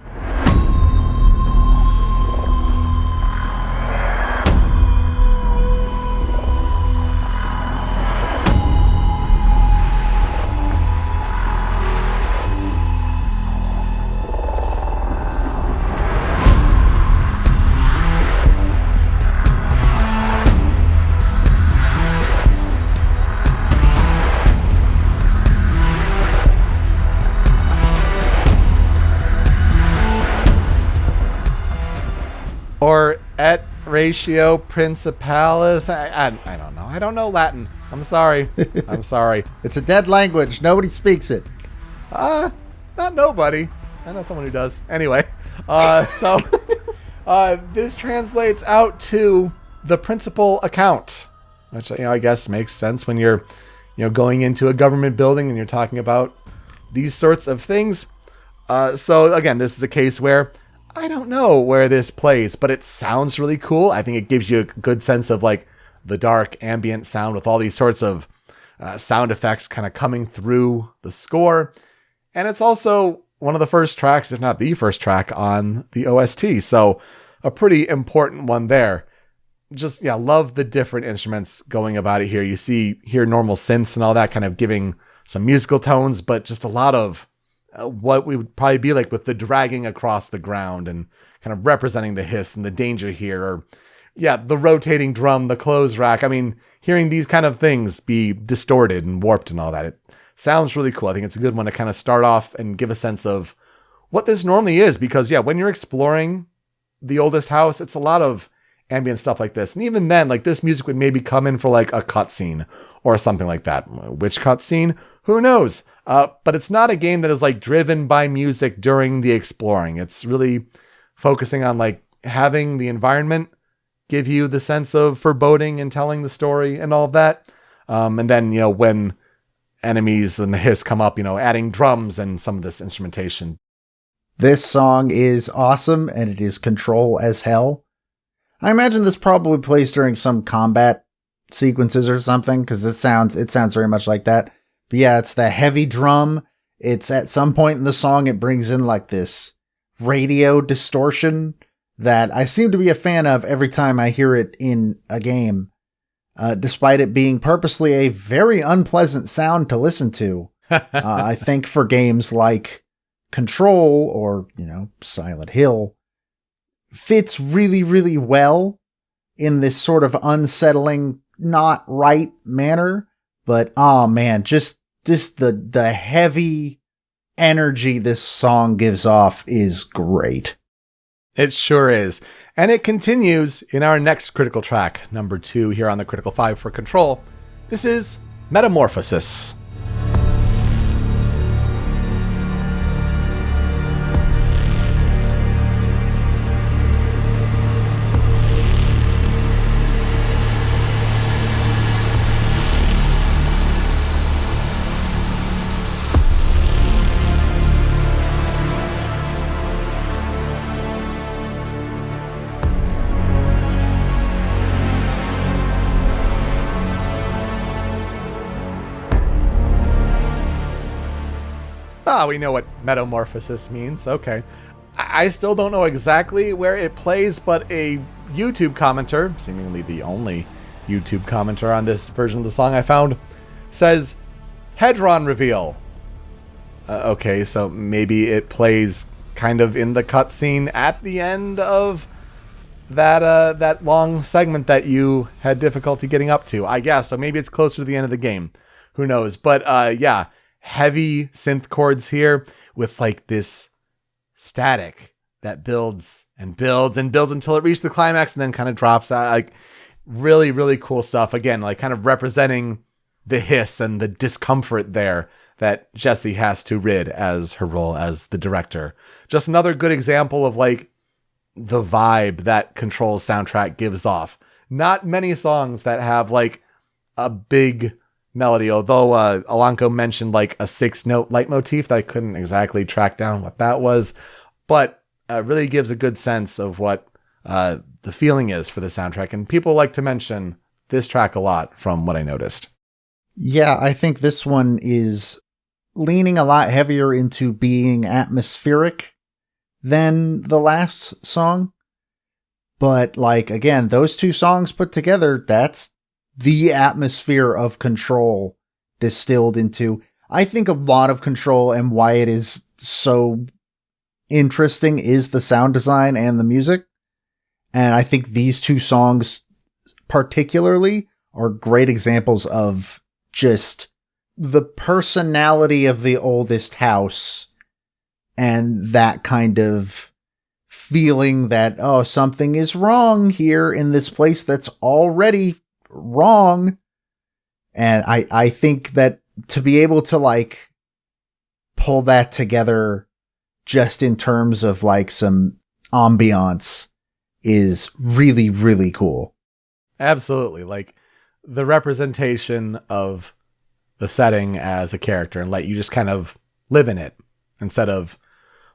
Or et ratio principalis. I don't know. I don't know Latin. I'm sorry. I'm sorry. It's a dead language. Nobody speaks it. Not nobody. I know someone who does. Anyway, this translates out to the principal account, which I guess makes sense when you're going into a government building and you're talking about these sorts of things. So again, this is a case where I don't know where this plays, but it sounds really cool. I think it gives you a good sense of the dark ambient sound with all these sorts of sound effects kind of coming through the score. And it's also one of the first tracks, if not the first track on the OST. So a pretty important one there. Just, love the different instruments going about it here. You hear normal synths and all that kind of giving some musical tones, but just a lot of what we would probably be like with the dragging across the ground and kind of representing the hiss and the danger here. Or, the rotating drum, the clothes rack. I mean, hearing these kind of things be distorted and warped and all that, it sounds really cool. I think it's a good one to kind of start off and give a sense of what this normally is. Because, when you're exploring the oldest house, it's a lot of ambient stuff like this. And even then, this music would maybe come in for a cutscene or something like that. Which cutscene? Who knows? But it's not a game that is driven by music during the exploring. It's really focusing on having the environment give you the sense of foreboding and telling the story and all of that. And then, when enemies and the hiss come up, adding drums and some of this instrumentation. This song is awesome, and it is Control as hell. I imagine this probably plays during some combat sequences or something, because it sounds very much like that. But yeah, it's the heavy drum. It's at some point in the song, it brings in this radio distortion that I seem to be a fan of every time I hear it in a game, despite it being purposely a very unpleasant sound to listen to. I think for games like Control or, Silent Hill, fits really, really well in this sort of unsettling, not right manner. But, oh man, just the heavy energy this song gives off is great. It sure is. And it continues in our next critical track, number 2 here on the Critical 5 for Control. This is Metamorphosis. We know what metamorphosis means. Okay. I still don't know exactly where it plays, but a YouTube commenter, seemingly the only YouTube commenter on this version of the song I found, says, Hedron reveal. Okay, so maybe it plays kind of in the cutscene at the end of that long segment that you had difficulty getting up to, I guess. So maybe it's closer to the end of the game. Who knows? But yeah, heavy synth chords here with like this static that builds and builds and builds until it reaches the climax and then kind of drops out. Like really, really cool stuff. Again, like kind of representing the hiss and the discomfort there that Jessie has to rid as her role as the director. Just another good example of like the vibe that Control's soundtrack gives off. Not many songs that have like a big melody, although Alanko mentioned like a 6-note leitmotif that I couldn't exactly track down what that was, but really gives a good sense of what the feeling is for the soundtrack. And people like to mention this track a lot from what I noticed. Yeah, I think this one is leaning a lot heavier into being atmospheric than the last song. But like, again, those two songs put together, that's the atmosphere of Control distilled into. I think a lot of Control and why it is so interesting is the sound design and the music. And I think these two songs particularly are great examples of just the personality of the oldest house and that kind of feeling that, oh, something is wrong here in this place that's already wrong. And I think that to be able to like pull that together just in terms of like some ambiance is really, really cool. Absolutely. Like the representation of the setting as a character and let you just kind of live in it instead of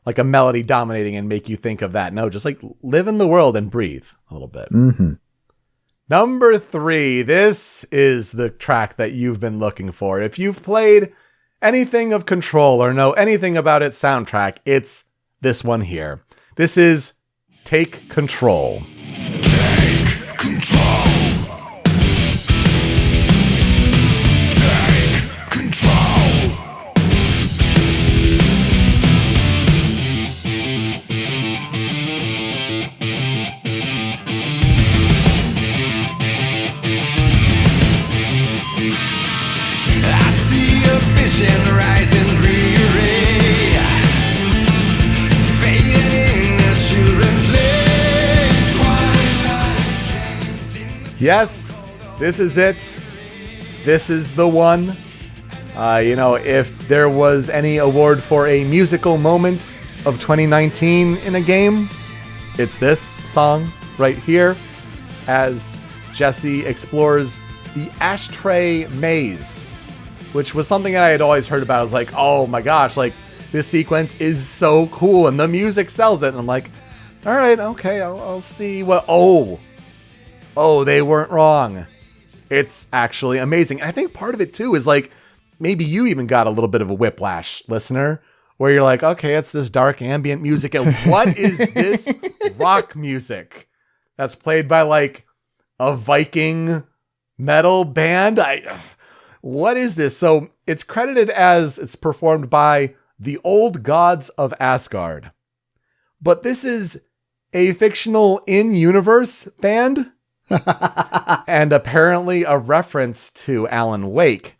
like a melody dominating and make you think of that. No, just like live in the world and breathe a little bit. Mm-hmm. Number 3, this is the track that you've been looking for. If you've played anything of Control or know anything about its soundtrack, it's this one here. This is Take Control. Take control. Take control. I see a vision rising greenery, fading in assuredly. Twilight games in Yes, this is it. This is the one. If there was any award for a musical moment of 2019 in a game, it's this song right here as Jessie explores the ashtray maze, which was something that I had always heard about. I was like, oh my gosh, like this sequence is so cool and the music sells it. And I'm like, all right, okay, I'll see what, oh, they weren't wrong. It's actually amazing. And I think part of it too is like, maybe you even got a little bit of a whiplash, listener, where you're like, okay, it's this dark ambient music. And what is this rock music that's played by like a Viking metal band? What is this? So it's credited as it's performed by the Old Gods of Asgard. But this is a fictional in-universe band and apparently a reference to Alan Wake.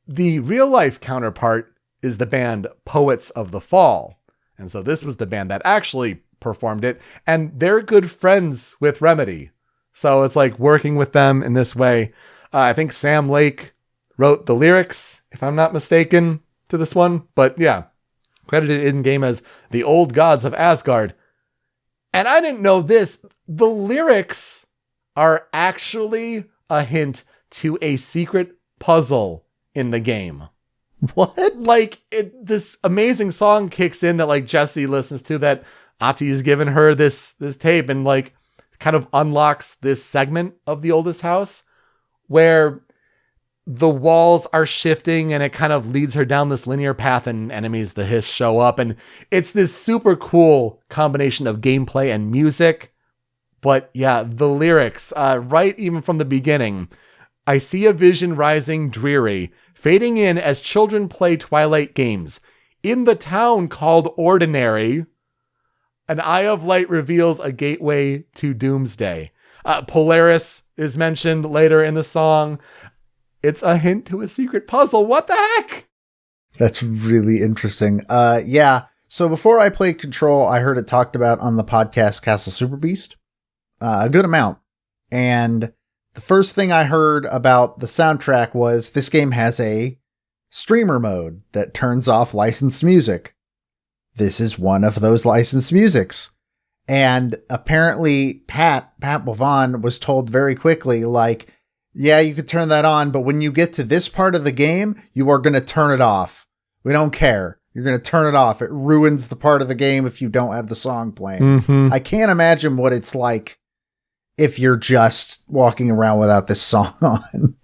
The real-life counterpart is the band Poets of the Fall. And so this was the band that actually performed it. And they're good friends with Remedy. So it's like working with them in this way. I think Sam Lake wrote the lyrics, if I'm not mistaken, to this one. But yeah, credited in-game as the Old Gods of Asgard. And I didn't know this. The lyrics are actually a hint to a secret puzzle in the game. What? Like, this amazing song kicks in that like Jessie listens to, that Ati's given her this tape, and like kind of unlocks this segment of the oldest house where the walls are shifting and it kind of leads her down this linear path and enemies, the hiss, show up. And it's this super cool combination of gameplay and music. But yeah, the lyrics, right even from the beginning, I see a vision rising dreary, fading in as children play twilight games. In the town called Ordinary, an eye of light reveals a gateway to doomsday. Polaris is mentioned later in the song. It's a hint to a secret puzzle. What the heck? That's really interesting. Yeah. So before I played Control, I heard it talked about on the podcast Castle Super Beast. A good amount. And the first thing I heard about the soundtrack was this game has a streamer mode that turns off licensed music. This is one of those licensed musics. And apparently Pat Bovan was told very quickly, like, yeah, you could turn that on, but when you get to this part of the game, you are going to turn it off. We don't care. You're going to turn it off. It ruins the part of the game if you don't have the song playing. Mm-hmm. I can't imagine what it's like if you're just walking around without this song on.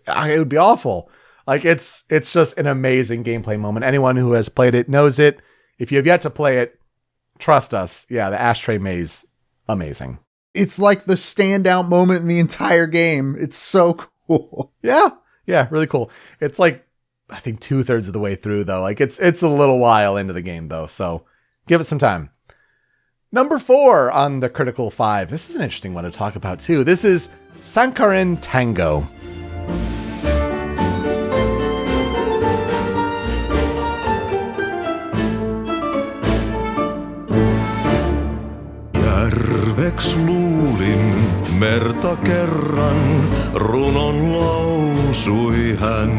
It would be awful. Like, it's just an amazing gameplay moment. Anyone who has played it knows it. If you have yet to play it, trust us. Yeah, the Ashtray Maze, amazing. It's like the standout moment in the entire game. It's so cool. Yeah, really cool. It's like, I think 2/3 of the way through, though. Like, it's a little while into the game, though, so give it some time. Number 4 on the Critical 5. This is an interesting one to talk about, too. This is Sankaran Tango. Järveks luulin merta kerran, runon lausui hän.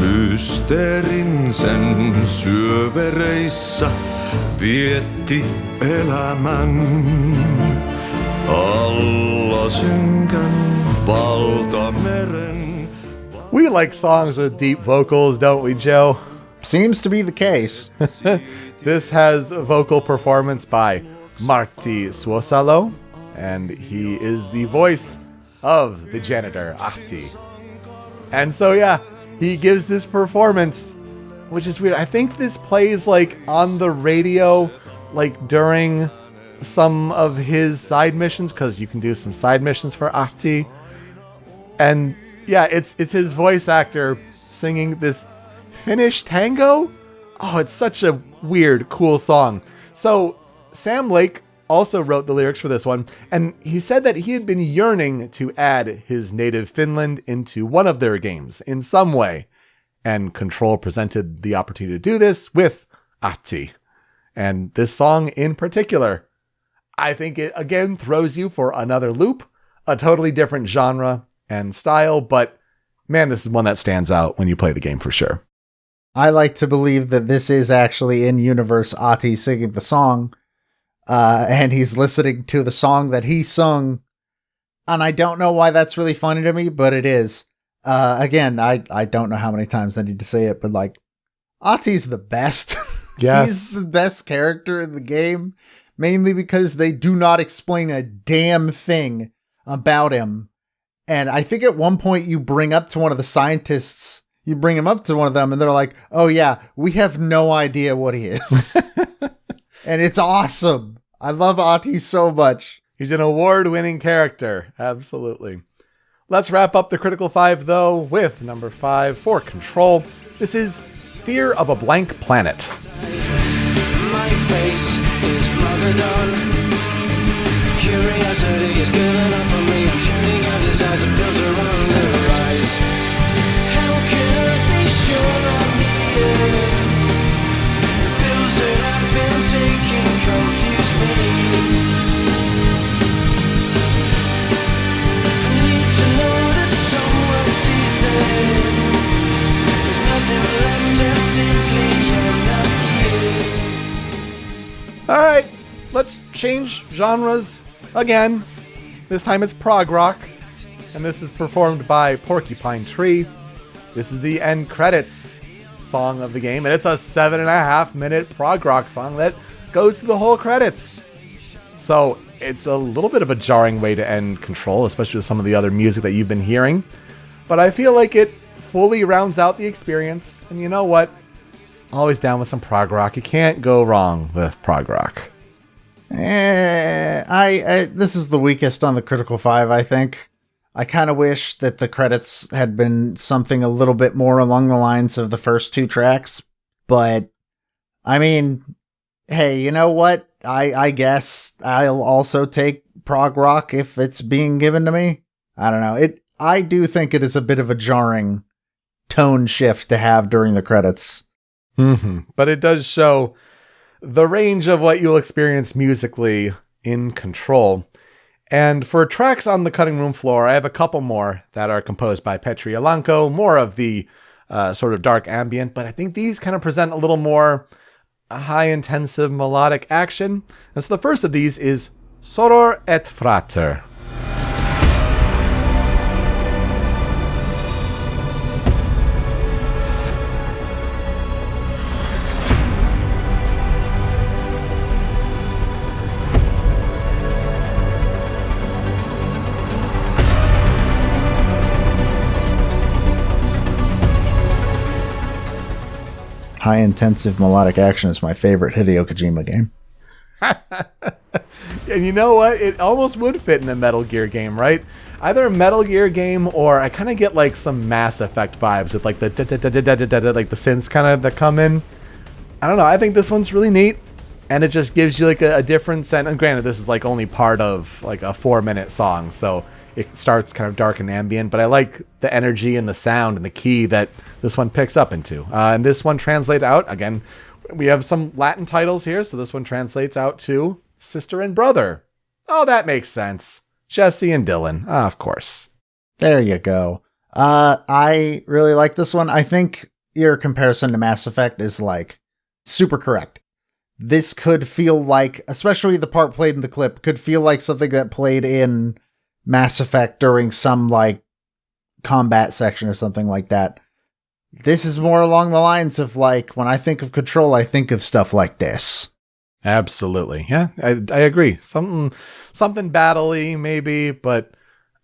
Mysteerin sen syövereissä vietti elämän. Alla synkän valtameren. We like songs with deep vocals, don't we, Joe? Seems to be the case. This has a vocal performance by Martti Suosalo, and he is the voice of the janitor, Ahti. And so, yeah, he gives this performance, which is weird. I think this plays, like, on the radio, like, during some of his side missions, because you can do some side missions for Ahti. And, yeah, it's his voice actor singing this Finnish tango. Oh, it's such a weird, cool song. So, Sam Lake also wrote the lyrics for this one, and he said that he had been yearning to add his native Finland into one of their games in some way, and Control presented the opportunity to do this with Ahti. And this song in particular, I think it again throws you for another loop, a totally different genre and style, but man, this is one that stands out when you play the game for sure. I like to believe that this is actually in-universe Ahti singing the song, and he's listening to the song that he sung, and I don't know why that's really funny to me, but it is. Again, I don't know how many times I need to say it, but like, Ahti's the best. Yes. He's the best character in the game, mainly because they do not explain a damn thing about him. And I think at one point you bring up to one of the scientists, you bring him up to one of them, and they're like, oh yeah, we have no idea what he is. And it's awesome. I love Ahti so much. He's an award-winning character. Absolutely. Let's wrap up the Critical 5, though, with number 5 for Control. This is Fear of a Blank Planet. My face is mother done. Curiosity is giving up on me. I'm shooting out his eyes and pills around their eyes. How can I be sure I'm here? The pills that I've been taking confuse me. I need to know that someone sees them. There's nothing left, I simply am not here. All right, let's change genres again. This time it's prog rock, and this is performed by Porcupine Tree. This is the end credits song of the game, and it's a 7.5-minute prog rock song that goes through the whole credits. So it's a little bit of a jarring way to end Control, especially with some of the other music that you've been hearing. but I feel like it fully rounds out the experience. And you know what? Always down with some prog rock. You can't go wrong with prog rock. This is the weakest on the Critical 5, I think. I kind of wish that the credits had been something a little bit more along the lines of the first 2 tracks. But, I mean, hey, you know what? I guess I'll also take prog rock if it's being given to me. I don't know. I do think it is a bit of a jarring tone shift to have during the credits. Mm-hmm. But it does show the range of what you'll experience musically in Control. And for tracks on the cutting room floor, I have a couple more that are composed by Petri Alanko, more of the sort of dark ambient, but I think these kind of present a little more high-intensive melodic action. And so the first of these is Soror et Frater. High-intensive melodic action is my favorite Hideo Kojima game. And you know what? It almost would fit in a Metal Gear game, right? Either a Metal Gear game, or I kind of get like some Mass Effect vibes with like the like the synths kind of that come in. I don't know. I think this one's really neat, and it just gives you like a different sense. And granted, this is like only part of like a 4-minute song, so it starts kind of dark and ambient, but I like the energy and the sound and the key that this one picks up into. And this one translates out, again, we have some Latin titles here, so this one translates out to Sister and Brother. Oh, that makes sense. Jesse and Dylan, of course. There you go. I really like this one. I think your comparison to Mass Effect is like super correct. This could feel like, especially the part played in the clip, could feel like something that played in Mass Effect during some like combat section or something like that. This is more along the lines of like, when I think of Control, I think of stuff like this. Absolutely. Yeah, I agree. Something battle-y maybe, but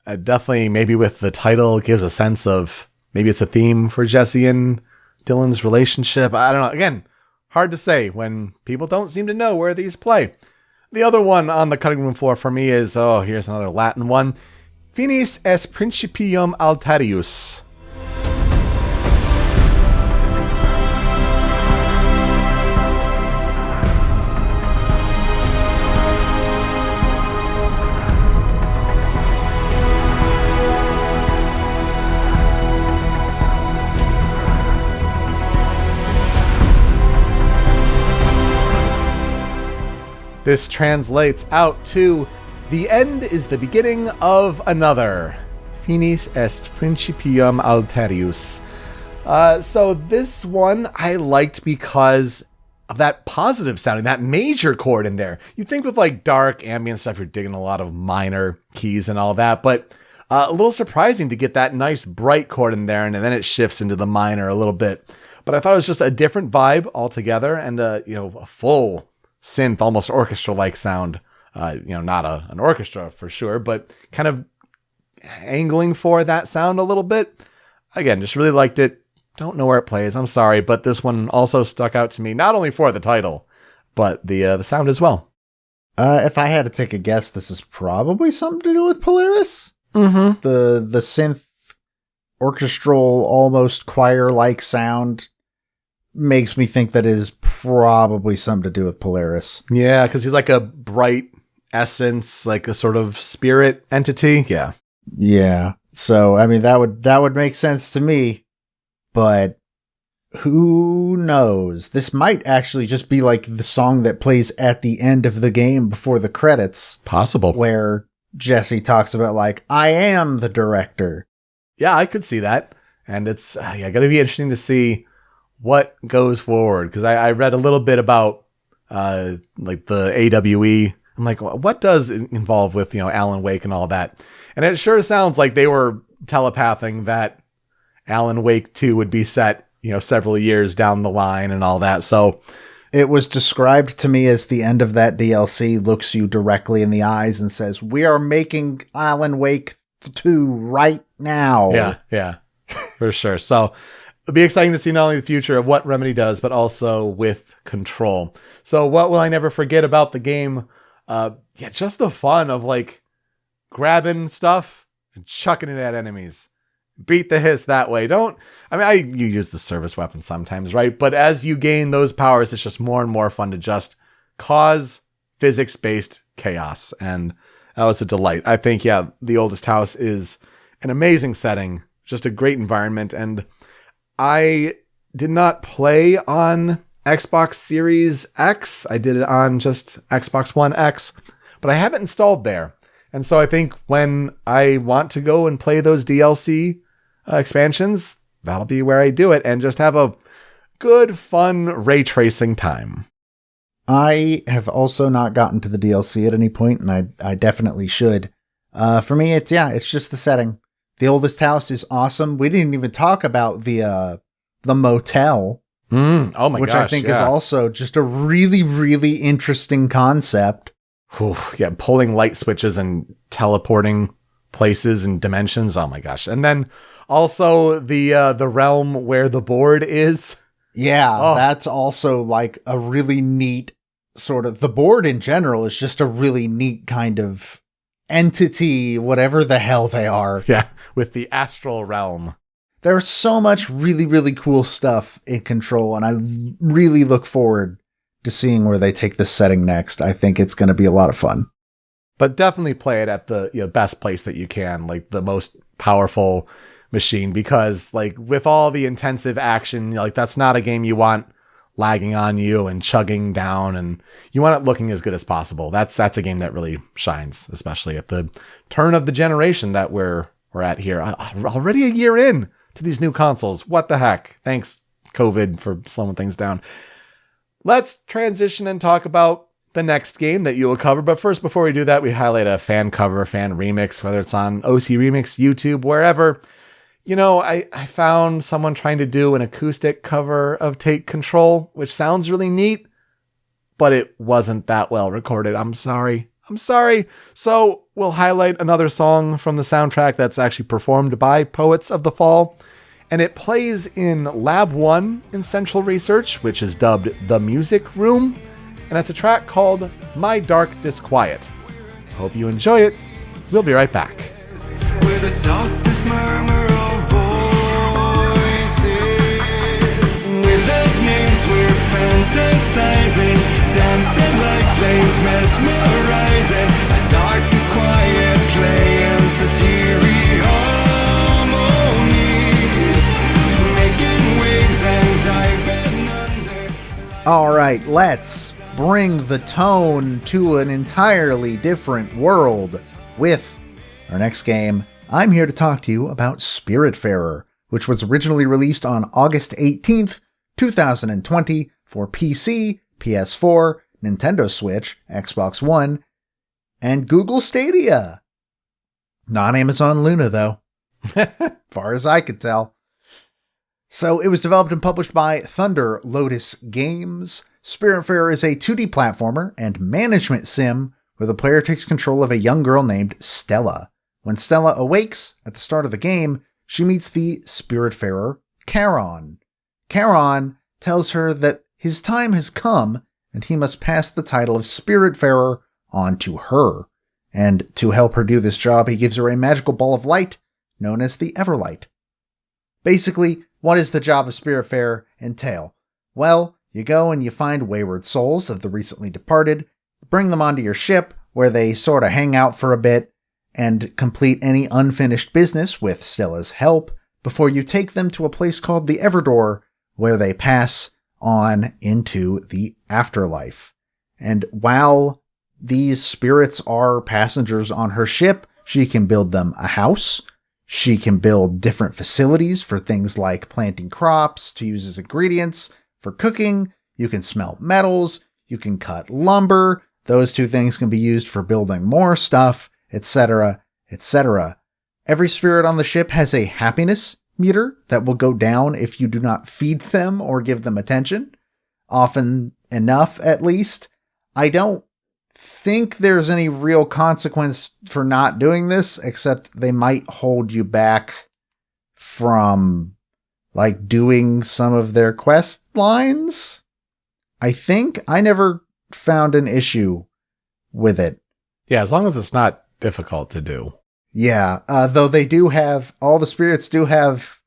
definitely maybe with the title gives a sense of maybe it's a theme for Jesse and Dylan's relationship. I don't know. Again, hard to say when people don't seem to know where these play. The other one on the cutting room floor for me is, here's another Latin one. Finis est principium altarius. This translates out to the end is the beginning of another. Finis est principium altarius. So this one I liked because of that positive sounding, that major chord in there. You think with like dark ambient stuff, you're digging a lot of minor keys and all that, but a little surprising to get that nice bright chord in there, and then it shifts into the minor a little bit. But I thought it was just a different vibe altogether, and a full synth, almost orchestra-like sound. Not an orchestra for sure, but kind of angling for that sound a little bit. Again, just really liked it. Don't know where it plays. I'm sorry, but this one also stuck out to me, not only for the title, but the sound as well. If I had to take a guess, this is probably something to do with Polaris. Mm-hmm. The synth orchestral, almost choir-like sound makes me think that it is probably something to do with Polaris. Yeah, because he's like a bright essence, like a sort of spirit entity. Yeah. Yeah. So, I mean, that would make sense to me, but who knows? This might actually just be like the song that plays at the end of the game before the credits. Possible. Where Jesse talks about like, I am the director. Yeah, I could see that. And it's going to be interesting to see what goes forward, because I read a little bit about like the AWE. I'm like, what does it involve with Alan Wake and all that? And it sure sounds like they were telepathing that Alan Wake 2 would be set several years down the line and all that. So it was described to me as the end of that DLC looks you directly in the eyes and says, we are making Alan Wake 2 right now. Yeah, for sure. So it'll be exciting to see not only the future of what Remedy does, but also with Control. So what will I never forget about the game? Just the fun of like grabbing stuff and chucking it at enemies. Beat the hiss that way. You use the service weapon sometimes, right? But as you gain those powers, it's just more and more fun to just cause physics-based chaos. And that was a delight. I think, The Oldest House is an amazing setting, just a great environment. And I did not play on Xbox Series X. I did it on just Xbox One X, but I have it installed there. And so I think when I want to go and play those DLC expansions, that'll be where I do it and just have a good, fun ray tracing time. I have also not gotten to the DLC at any point, and I definitely should. For me, it's just the setting. The Oldest House is awesome. We didn't even talk about the motel. Oh my which gosh, I think is also just a really, really interesting concept. Pulling light switches and teleporting places and dimensions. Oh my gosh. And then also the realm where the board is. Yeah, that's also like a really neat sort of... The board in general is just a really neat kind of entity, whatever the hell they are. Yeah, with the astral realm. There's so much really, really cool stuff in Control, and I really look forward to seeing where they take this setting next. I think it's going to be a lot of fun. But definitely play it at the best place that you can, like the most powerful machine, because like with all the intensive action, like that's not a game you want lagging on you and chugging down, and you want it looking as good as possible. That's a game that really shines, especially at the turn of the generation that we're at here. Already a year in to these new consoles. What the heck? Thanks, COVID, for slowing things down. Let's transition and talk about the next game that you will cover. But first, before we do that, we highlight a fan cover, fan remix, whether it's on OC Remix, YouTube, wherever. I found someone trying to do an acoustic cover of Take Control, which sounds really neat, but it wasn't that well recorded. I'm sorry. So we'll highlight another song from the soundtrack that's actually performed by Poets of the Fall. And it plays in Lab 1 in Central Research, which is dubbed The Music Room. And it's a track called My Dark Disquiet. Hope you enjoy it. We'll be right back. With the softest murmur of voices, without names we're fantasizing, dancing like flames, mesmerizing, a dark disquiet playing satiric harmonies, making waves and diving under. All right, let's bring the tone to an entirely different world with our next game. I'm here to talk to you about Spiritfarer, which was originally released on August 18th, 2020 for PC, PS4, Nintendo Switch, Xbox One, and Google Stadia. Not Amazon Luna, though, far as I could tell. So it was developed and published by Thunder Lotus Games. Spiritfarer is a 2D platformer and management sim where the player takes control of a young girl named Stella. When Stella awakes at the start of the game, she meets the Spiritfarer, Charon. Charon tells her that his time has come and he must pass the title of Spiritfarer on to her. And to help her do this job, he gives her a magical ball of light known as the Everlight. Basically, what does the job of Spiritfarer entail? Well, you go and you find wayward souls of the recently departed, bring them onto your ship where they sort of hang out for a bit, and complete any unfinished business with Stella's help before you take them to a place called the Everdoor, where they pass on into the afterlife. And while these spirits are passengers on her ship, she can build them a house. She can build different facilities for things like planting crops to use as ingredients for cooking. You can smelt metals. You can cut lumber. Those two things can be used for building more stuff, etc., etc. Every spirit on the ship has a happiness meter that will go down if you do not feed them or give them attention. Often enough, at least. I don't think there's any real consequence for not doing this, except they might hold you back from like doing some of their quest lines. I think I never found an issue with it. Yeah, as long as it's not difficult to do. Yeah, though they do have, all the spirits do have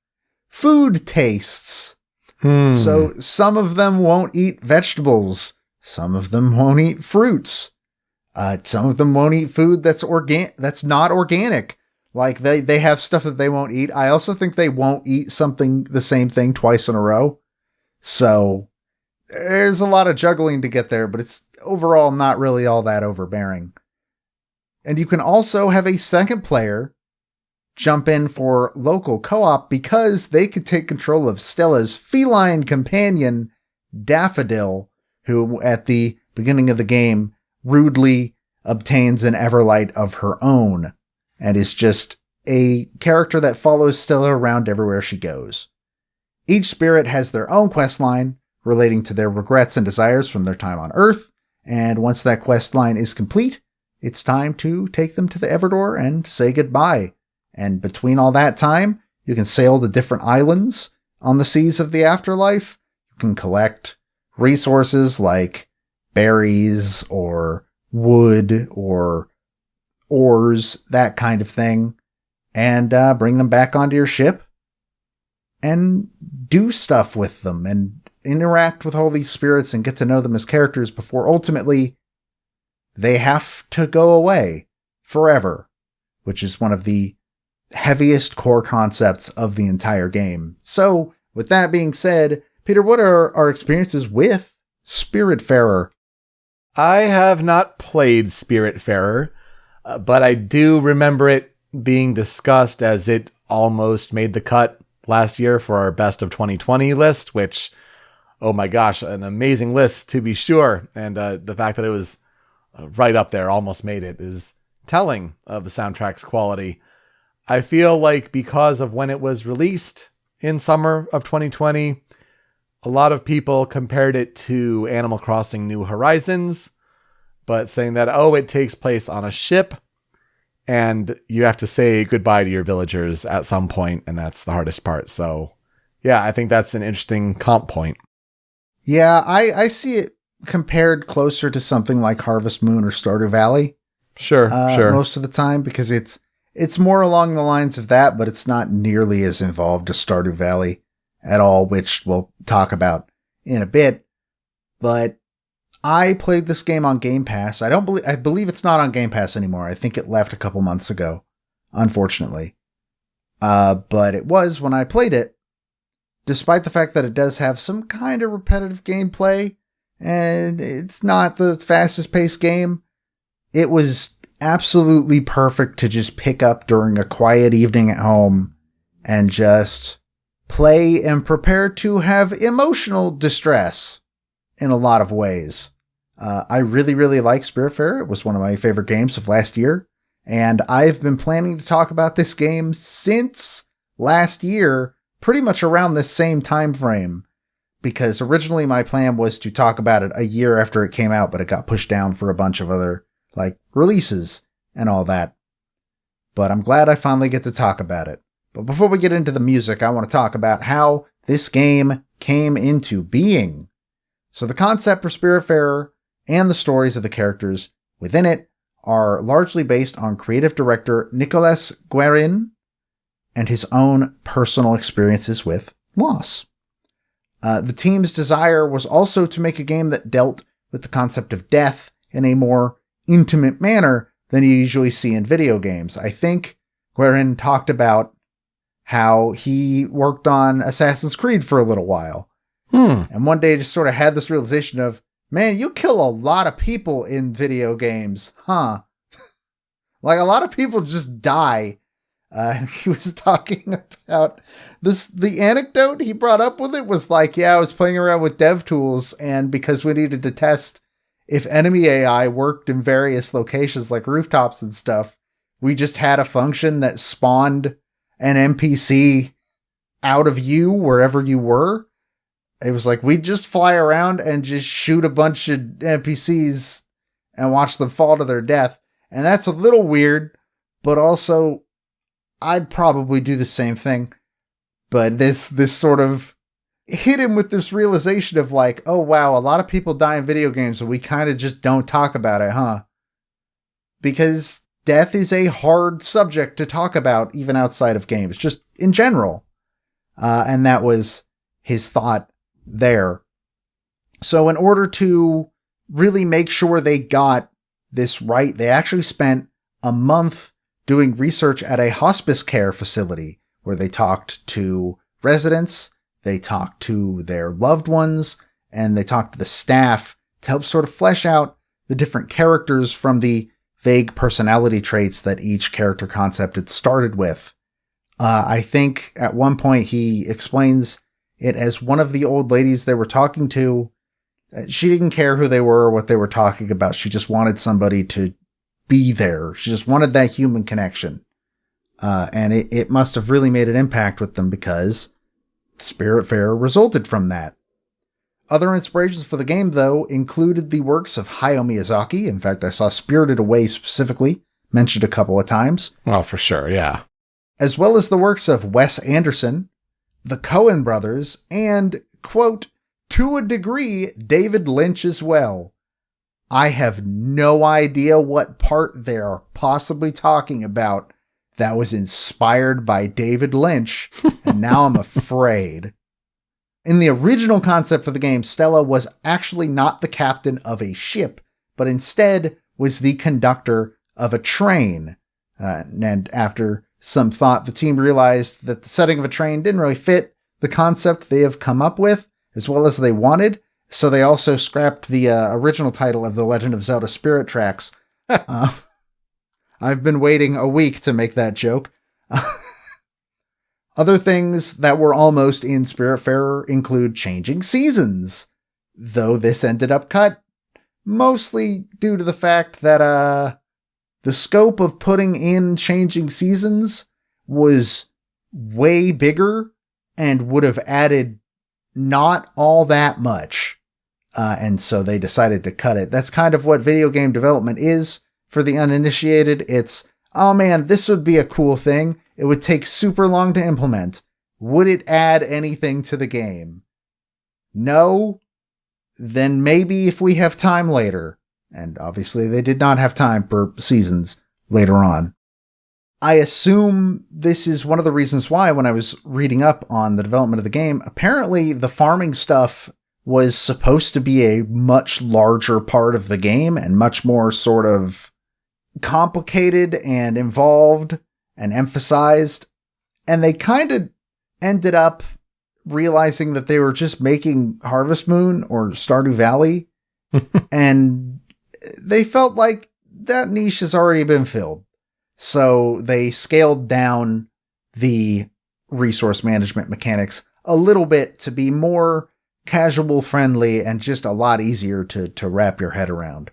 food tastes. So some of them won't eat vegetables. Some of them won't eat fruits. Some of them won't eat food that's not organic. Like they have stuff that they won't eat. I also think they won't eat the same thing twice in a row. So there's a lot of juggling to get there, but it's overall not really all that overbearing. And you can also have a second player jump in for local co-op because they could take control of Stella's feline companion, Daffodil, who at the beginning of the game rudely obtains an Everlight of her own and is just a character that follows Stella around everywhere she goes. Each spirit has their own quest line relating to their regrets and desires from their time on Earth, and once that quest line is complete, it's time to take them to the Everdoor and say goodbye. And between all that time, you can sail to different islands on the seas of the afterlife. You can collect resources like berries or wood or ores, that kind of thing, and bring them back onto your ship and do stuff with them and interact with all these spirits and get to know them as characters before ultimately they have to go away forever, which is one of the heaviest core concepts of the entire game. So, with that being said, Peter, what are our experiences with Spiritfarer? I have not played Spiritfarer, but I do remember it being discussed as it almost made the cut last year for our Best of 2020 list, which, oh my gosh, an amazing list to be sure. And the fact that it was right up there, almost made it, is telling of the soundtrack's quality. I feel like because of when it was released in summer of 2020, a lot of people compared it to Animal Crossing New Horizons, but saying that, oh, it takes place on a ship and you have to say goodbye to your villagers at some point, and that's the hardest part. So, yeah, I think that's an interesting comp point. Yeah, I see it compared closer to something like Harvest Moon or Stardew Valley. Sure. Most of the time, because it's more along the lines of that, but it's not nearly as involved as Stardew Valley at all, which we'll talk about in a bit. But I played this game on Game Pass. I believe it's not on Game Pass anymore. I think it left a couple months ago, unfortunately. But it was when I played it, despite the fact that it does have some kind of repetitive gameplay, and it's not the fastest paced game, it was absolutely perfect to just pick up during a quiet evening at home and just play and prepare to have emotional distress in a lot of ways. I really, really like Spiritfarer. It was one of my favorite games of last year, and I've been planning to talk about this game since last year, pretty much around this same time frame, because originally my plan was to talk about it a year after it came out, but it got pushed down for a bunch of other releases and all that. But I'm glad I finally get to talk about it. But before we get into the music, I want to talk about how this game came into being. So the concept for Spiritfarer and the stories of the characters within it are largely based on creative director Nicolas Guérin and his own personal experiences with loss. The team's desire was also to make a game that dealt with the concept of death in a more intimate manner than you usually see in video games. I think Guérin talked about how he worked on Assassin's Creed for a little while. And one day just sort of had this realization of, man, you kill a lot of people in video games, huh? A lot of people just die. He was talking about this. The anecdote he brought up with it was I was playing around with dev tools, and because we needed to test if enemy AI worked in various locations like rooftops and stuff, we just had a function that spawned an NPC out of you wherever you were. It was we'd just fly around and just shoot a bunch of NPCs and watch them fall to their death. And that's a little weird, but also I'd probably do the same thing. But this sort of hit him with this realization of like, oh wow, a lot of people die in video games and we kind of just don't talk about it, huh? Because death is a hard subject to talk about even outside of games, just in general. And that was his thought there. So in order to really make sure they got this right, they actually spent a month doing research at a hospice care facility where they talked to residents, they talked to their loved ones, and they talked to the staff to help sort of flesh out the different characters from the vague personality traits that each character concept had started with. I think at one point he explains it as one of the old ladies they were talking to. She didn't care who they were or what they were talking about. She just wanted somebody to be there. She just wanted that human connection. And it must have really made an impact with them because Spiritfarer resulted from that. Other inspirations for the game, though, included the works of Hayao Miyazaki. In fact, I saw Spirited Away specifically mentioned a couple of times. Well, for sure, yeah. As well as the works of Wes Anderson, the Coen brothers, and, quote, to a degree, David Lynch as well. I have no idea what part they're possibly talking about that was inspired by David Lynch, and now I'm afraid. In the original concept for the game, Stella was actually not the captain of a ship, but instead was the conductor of a train. And after some thought, the team realized that the setting of a train didn't really fit the concept they have come up with as well as they wanted, so they also scrapped the original title of The Legend of Zelda Spirit Tracks. I've been waiting a week to make that joke. Other things that were almost in Spiritfarer include changing seasons, though this ended up cut, mostly due to the fact that the scope of putting in changing seasons was way bigger and would have added not all that much. And so they decided to cut it. That's kind of what video game development is for the uninitiated. It's, oh man, this would be a cool thing. It would take super long to implement. Would it add anything to the game? No? Then maybe if we have time later. And obviously they did not have time for seasons later on. I assume this is one of the reasons why, when I was reading up on the development of the game, apparently the farming stuff was supposed to be a much larger part of the game and much more sort of complicated and involved and emphasized. And they kind of ended up realizing that they were just making Harvest Moon or Stardew Valley. And they felt like that niche has already been filled. So they scaled down the resource management mechanics a little bit to be more casual friendly and just a lot easier to wrap your head around.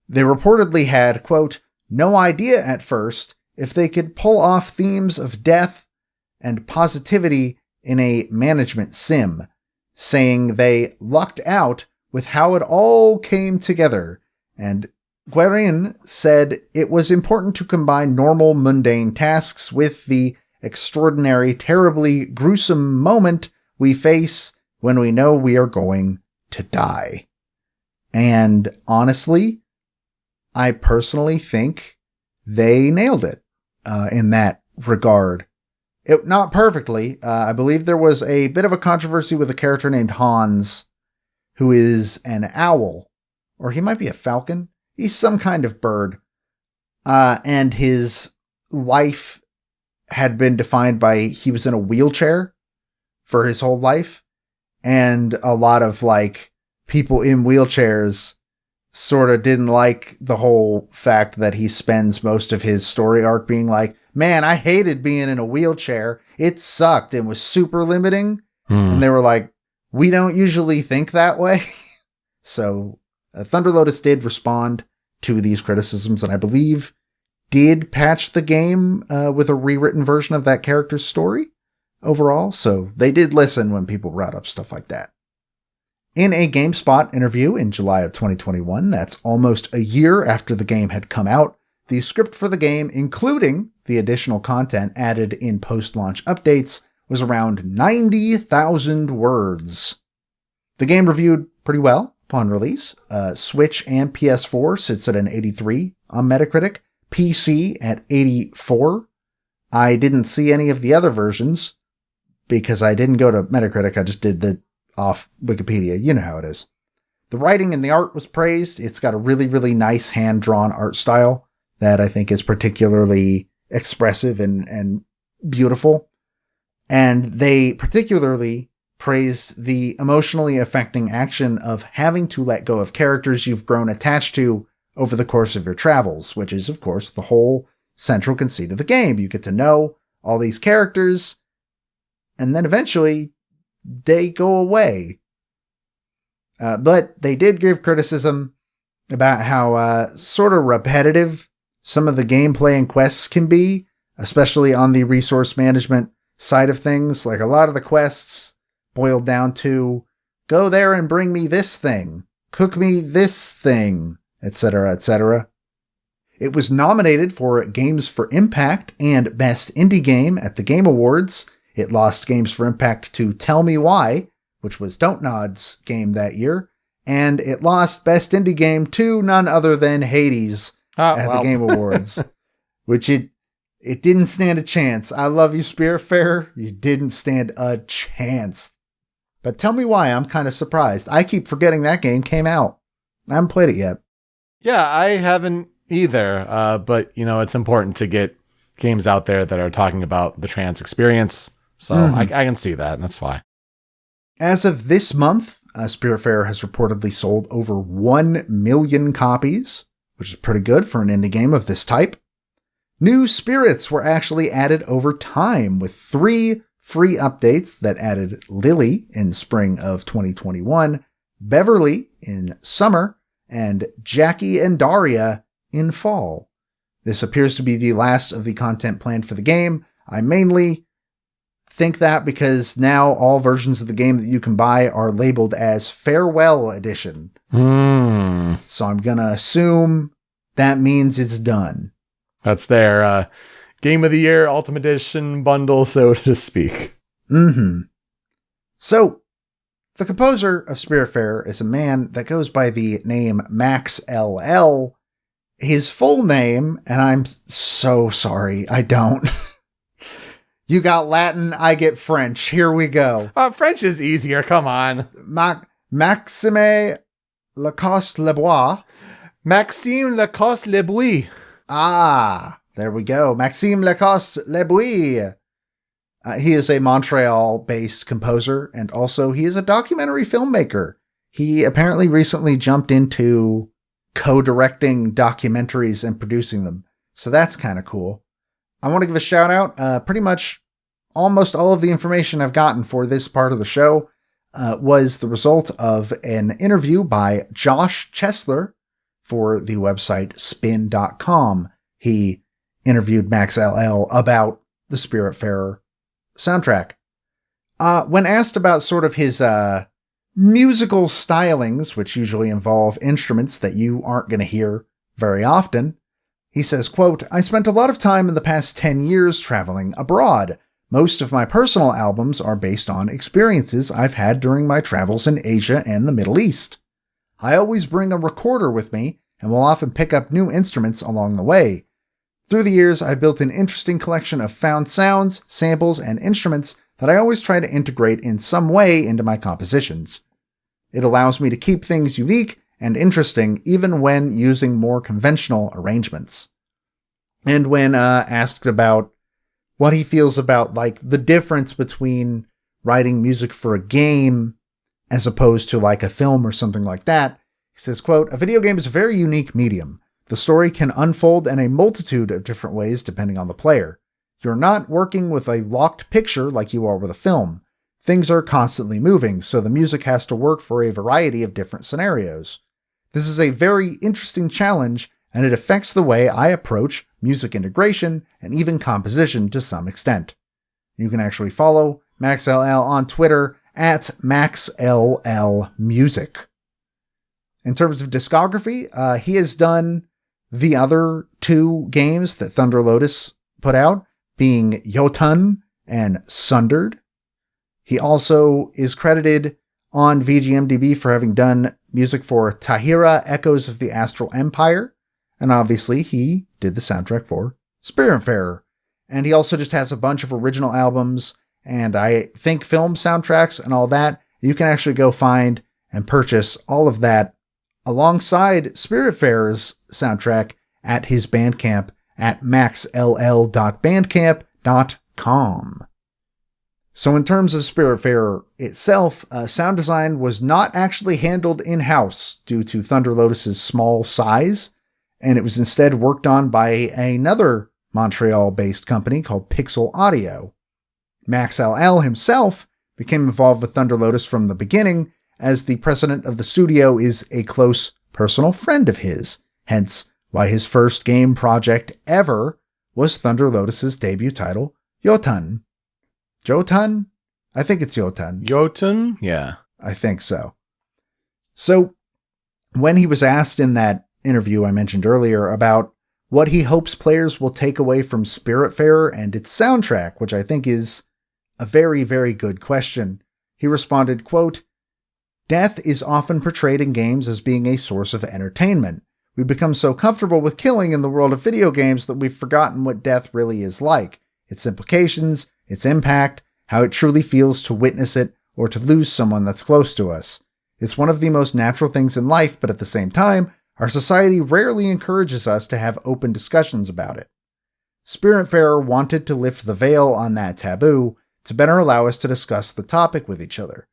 They reportedly had, quote, no idea at first if they could pull off themes of death and positivity in a management sim, saying they lucked out with how it all came together. And Guerin said it was important to combine normal mundane tasks with the extraordinary, terribly gruesome moment we face when we know we are going to die. And honestly, I personally think they nailed it in that regard. Not perfectly. I believe there was a bit of a controversy with a character named Hans, who is an owl, or he might be a falcon. He's some kind of bird. And his life had been defined by he was in a wheelchair for his whole life. And a lot of like people in wheelchairs sort of didn't like the whole fact that he spends most of his story arc being like, man, I hated being in a wheelchair. It sucked and was super limiting. And they were like, we don't usually think that way. So Thunder Lotus did respond to these criticisms, and I believe did patch the game with a rewritten version of that character's story overall. So they did listen when people brought up stuff like that. In a GameSpot interview in July of 2021, that's almost a year after the game had come out, the script for the game, including the additional content added in post-launch updates, was around 90,000 words. The game reviewed pretty well upon release. Switch and PS4 sits at an 83 on Metacritic, PC at 84. I didn't see any of the other versions because I didn't go to Metacritic, I just did the off Wikipedia. You know how it is. The writing and the art was praised. It's got a really, really nice hand-drawn art style that I think is particularly expressive and beautiful. And they particularly praised the emotionally affecting action of having to let go of characters you've grown attached to over the course of your travels, which is, of course, the whole central conceit of the game. You get to know all these characters, and then eventually they go away. But they did give criticism about how sort of repetitive some of the gameplay and quests can be, especially on the resource management side of things. Like a lot of the quests boiled down to go there and bring me this thing, cook me this thing, etc., etc. It was nominated for Games for Impact and Best Indie Game at the Game Awards. It lost Games for Impact to Tell Me Why, which was Dontnod's game that year, and it lost Best Indie Game to none other than Hades at the Game Awards, which it didn't stand a chance. I love you, Spiritfarer. You didn't stand a chance. But Tell Me Why, I'm kind of surprised. I keep forgetting that game came out. I haven't played it yet. Yeah, I haven't either, but, it's important to get games out there that are talking about the trans experience. So I can see that, and that's why. As of this month, Spiritfarer has reportedly sold over 1 million copies, which is pretty good for an indie game of this type. New spirits were actually added over time, with 3 free updates that added Lily in spring of 2021, Beverly in summer, and Jackie and Daria in fall. This appears to be the last of the content planned for the game. I mainly think that because now all versions of the game that you can buy are labeled as Farewell Edition. So I'm going to assume that means it's done. That's their Game of the Year Ultimate Edition bundle, so to speak. So, the composer of Spiritfarer is a man that goes by the name Max LL. His full name, and I'm so sorry, I don't. You got Latin, I get French. Here we go. French is easier, come on. Maxime Lacoste-Lebois. Maxime Lacoste-Lebois. Ah, there we go. Maxime Lacoste-Lebois. He is a Montreal-based composer, and also he is a documentary filmmaker. He apparently recently jumped into co-directing documentaries and producing them. So that's kind of cool. I want to give a shout out. Pretty much almost all of the information I've gotten for this part of the show was the result of an interview by Josh Chesler for the website spin.com. He interviewed Max LL about the Spiritfarer soundtrack. When asked about sort of his musical stylings, which usually involve instruments that you aren't going to hear very often, he says, quote, "I spent a lot of time in the past 10 years traveling abroad. Most of my personal albums are based on experiences I've had during my travels in Asia and the Middle East. I always bring a recorder with me and will often pick up new instruments along the way. Through the years, I've built an interesting collection of found sounds, samples, and instruments that I always try to integrate in some way into my compositions. It allows me to keep things unique and interesting even when using more conventional arrangements." And when asked about what he feels about like the difference between writing music for a game as opposed to like a film or something like that, he says, quote, "A video game is a very unique medium. The story can unfold in a multitude of different ways depending on the player. You're not working with a locked picture like you are with a film. Things are constantly moving, so the music has to work for a variety of different scenarios. This is a very interesting challenge, and it affects the way I approach music integration and even composition to some extent." You can actually follow Max LL on Twitter at MaxLL Music. In terms of discography, he has done the other 2 games that Thunder Lotus put out, being Jotun and Sundered. He also is credited on VGMDB for having done music for Tahira, Echoes of the Astral Empire, and obviously he did the soundtrack for Spiritfarer. And he also just has a bunch of original albums, and I think film soundtracks and all that. You can actually go find and purchase all of that alongside Spiritfarer's soundtrack at his Bandcamp at maxll.bandcamp.com. So in terms of Spiritfarer itself, sound design was not actually handled in-house due to Thunder Lotus's small size, and it was instead worked on by another Montreal-based company called Pixel Audio. MaxLL himself became involved with Thunder Lotus from the beginning, as the president of the studio is a close personal friend of his, hence why his first game project ever was Thunder Lotus's debut title, Jotun. Jotun? I think it's Jotun. Jotun? Yeah. I think so. So, when he was asked in that interview I mentioned earlier about what he hopes players will take away from Spiritfarer and its soundtrack, which I think is a very, very good question, he responded, quote, "Death is often portrayed in games as being a source of entertainment. We become so comfortable with killing in the world of video games that we've forgotten what death really is like, its implications, its impact, how it truly feels to witness it or to lose someone that's close to us. It's one of the most natural things in life, but at the same time, our society rarely encourages us to have open discussions about it. Spiritfarer wanted to lift the veil on that taboo to better allow us to discuss the topic with each other.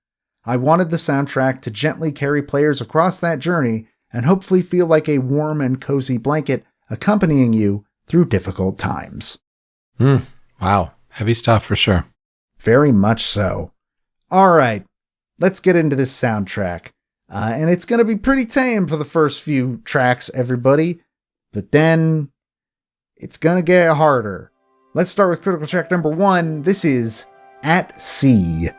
I wanted the soundtrack to gently carry players across that journey and hopefully feel like a warm and cozy blanket accompanying you through difficult times." Wow. Heavy stuff for sure. Very much so. All right, let's get into this soundtrack. And it's going to be pretty tame for the first few tracks, everybody. But then it's going to get harder. Let's start with critical check number 1. This is At Sea.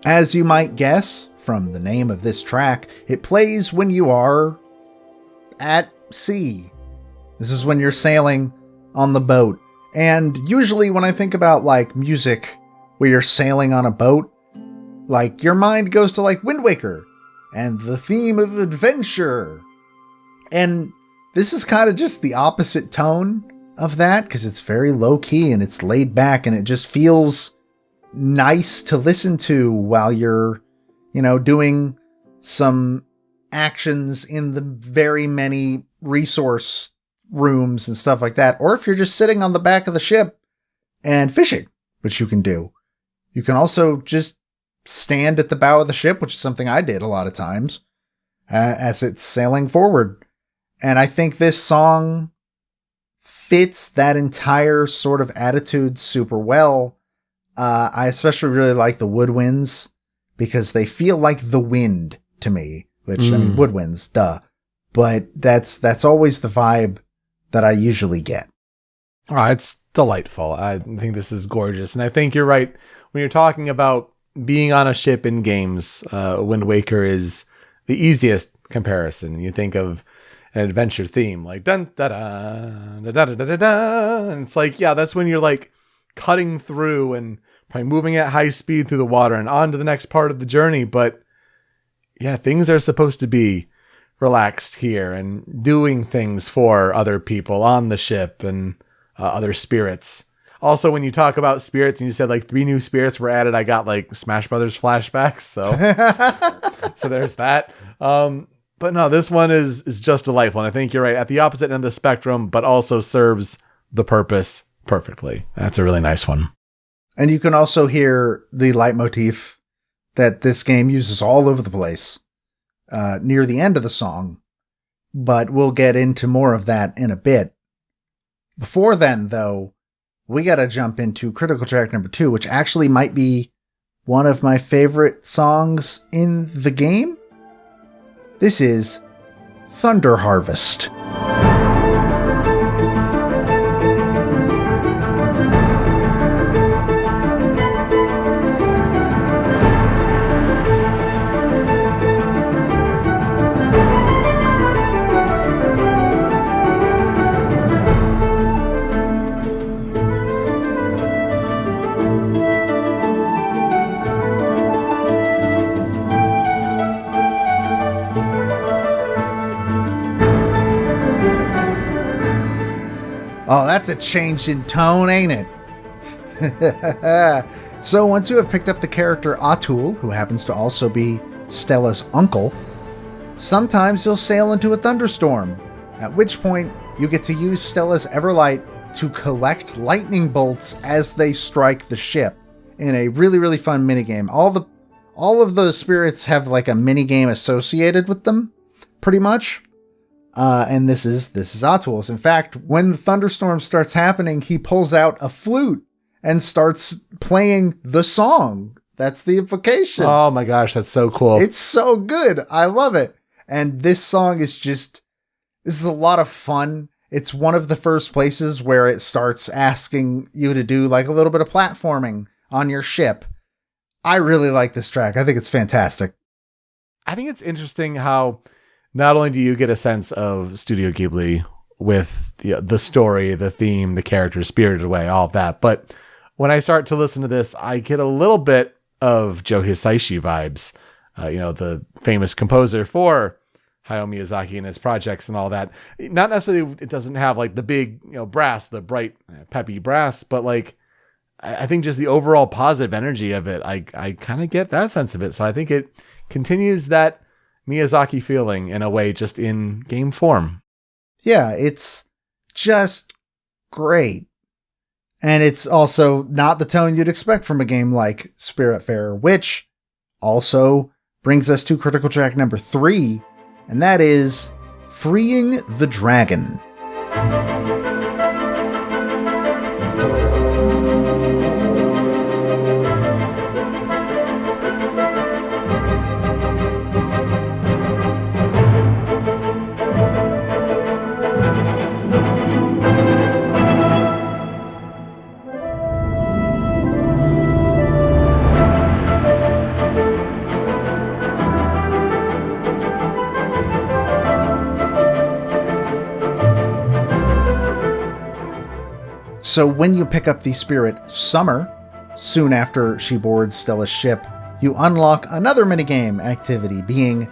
As you might guess from the name of this track, it plays when you are at sea. This is when you're sailing on the boat. And usually when I think about like music where you're sailing on a boat, like your mind goes to like Wind Waker and the theme of adventure. And this is kind of just the opposite tone of that, because it's very low key and it's laid back and it just feels nice to listen to while you're, doing some actions in the very many resource rooms and stuff like that. Or if you're just sitting on the back of the ship and fishing, which you can do. You can also just stand at the bow of the ship, which is something I did a lot of times, as it's sailing forward. And I think this song fits that entire sort of attitude super well. I especially really like the woodwinds because they feel like the wind to me, which, I mean, woodwinds, duh. But that's always the vibe that I usually get. Oh, it's delightful. I think this is gorgeous. And I think you're right. When you're talking about being on a ship in games, Wind Waker is the easiest comparison. You think of an adventure theme like dun da da da da da da da, and it's like, yeah, that's when you're like cutting through and probably moving at high speed through the water and on to the next part of the journey. But yeah, things are supposed to be relaxed here and doing things for other people on the ship and other spirits. Also, when you talk about spirits and you said like 3 new spirits were added, I got like Smash Brothers flashbacks. So, so there's that. But no, this one is just delightful. And I think you're right, at the opposite end of the spectrum, but also serves the purpose perfectly. That's a really nice one. And you can also hear the leitmotif that this game uses all over the place near the end of the song, but we'll get into more of that in a bit. Before then, though, we got to jump into critical track number 2, which actually might be one of my favorite songs in the game. This is Thunder Harvest. Oh, that's a change in tone, ain't it? So once you have picked up the character Atul, who happens to also be Stella's uncle, sometimes you'll sail into a thunderstorm, at which point you get to use Stella's Everlight to collect lightning bolts as they strike the ship in a really, really fun minigame. All of those spirits have like a minigame associated with them, pretty much. And this is Atul's. In fact, when the thunderstorm starts happening, he pulls out a flute and starts playing the song. That's the implication. Oh my gosh, that's so cool. It's so good. I love it. And this song is this is a lot of fun. It's one of the first places where it starts asking you to do like a little bit of platforming on your ship. I really like this track. I think it's fantastic. I think it's interesting how not only do you get a sense of Studio Ghibli with the story, the theme, the characters, Spirited Away, all of that, but when I start to listen to this, I get a little bit of Joe Hisaishi vibes, the famous composer for Hayao Miyazaki and his projects and all that. Not necessarily, it doesn't have like the big, brass, the bright, peppy brass, but like, I think just the overall positive energy of it, I kind of get that sense of it. So I think it continues that Miyazaki feeling in a way, just in game form. Yeah, it's just great. And it's also not the tone you'd expect from a game like Spiritfarer, which also brings us to critical track number 3, and that is Freeing the Dragon. So when you pick up the spirit Summer, soon after she boards Stella's ship, you unlock another minigame activity, being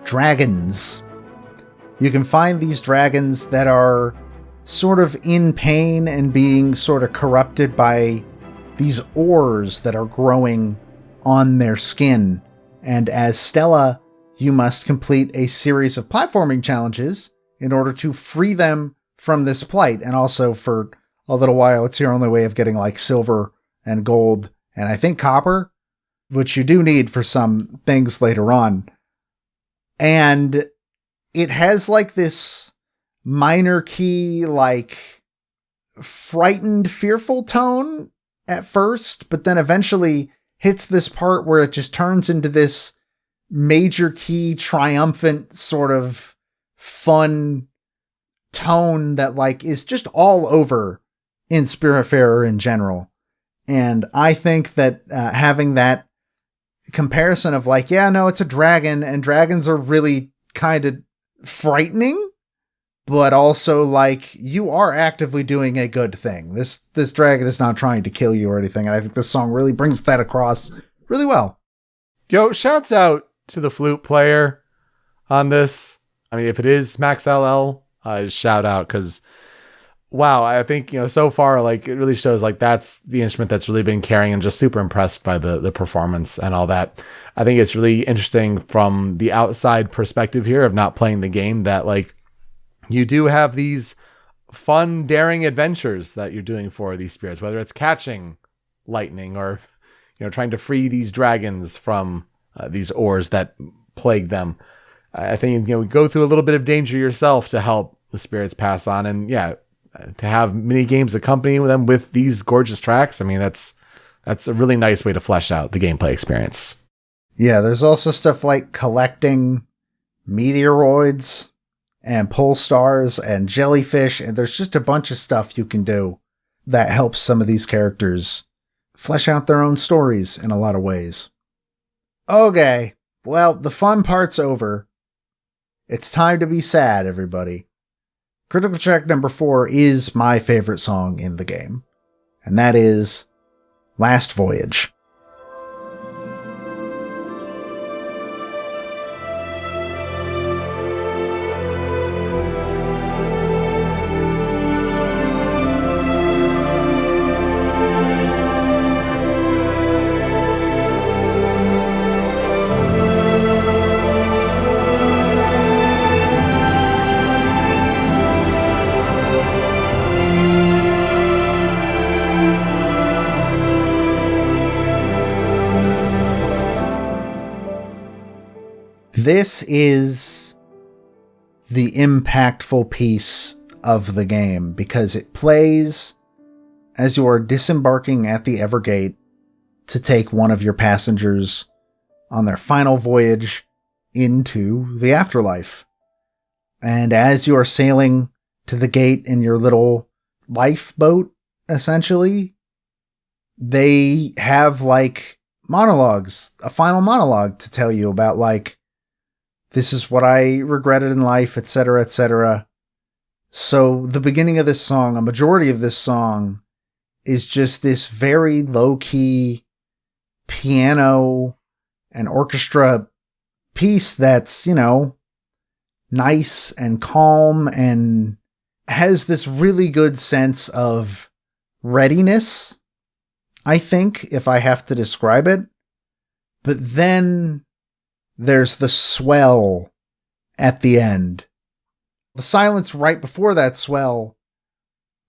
dragons. You can find these dragons that are sort of in pain and being sort of corrupted by these ores that are growing on their skin. And as Stella, you must complete a series of platforming challenges in order to free them from this plight. And also, for a little while, it's your only way of getting like silver and gold and I think copper, which you do need for some things later on. And it has like this minor key, like frightened, fearful tone at first, but then eventually hits this part where it just turns into this major key, triumphant sort of fun tone that like is just all over in Spiritfarer in general. And I think that having that comparison of like, yeah, no, it's a dragon, and dragons are really kind of frightening, but also like you are actively doing a good thing. This dragon is not trying to kill you or anything. And I think this song really brings that across really well. Yo, shouts out to the flute player on this. I mean, if it is Max LL, shout out, because wow, I think, so far, like, it really shows, like, that's the instrument that's really been carrying, and just super impressed by the performance and all that. I think it's really interesting from the outside perspective here of not playing the game that, like, you do have these fun, daring adventures that you're doing for these spirits, whether it's catching lightning, or trying to free these dragons from these ores that plague them. I think we go through a little bit of danger yourself to help the spirits pass on, and to have mini games accompanying them with these gorgeous tracks. I mean, that's a really nice way to flesh out the gameplay experience. Yeah, there's also stuff like collecting meteoroids and pole stars and jellyfish, and there's just a bunch of stuff you can do that helps some of these characters flesh out their own stories in a lot of ways. Okay, well, the fun part's over. It's time to be sad, everybody. Critical Track number 4 is my favorite song in the game, and that is Last Voyage. This is the impactful piece of the game because it plays as you are disembarking at the Evergate to take one of your passengers on their final voyage into the afterlife. And as you are sailing to the gate in your little lifeboat, essentially, they have like monologues, a final monologue to tell you about like, this is what I regretted in life, etc., etc. So the beginning of this song, a majority of this song, is just this very low-key piano and orchestra piece that's, nice and calm and has this really good sense of readiness, I think, if I have to describe it. But then there's the swell at the end. The silence right before that swell,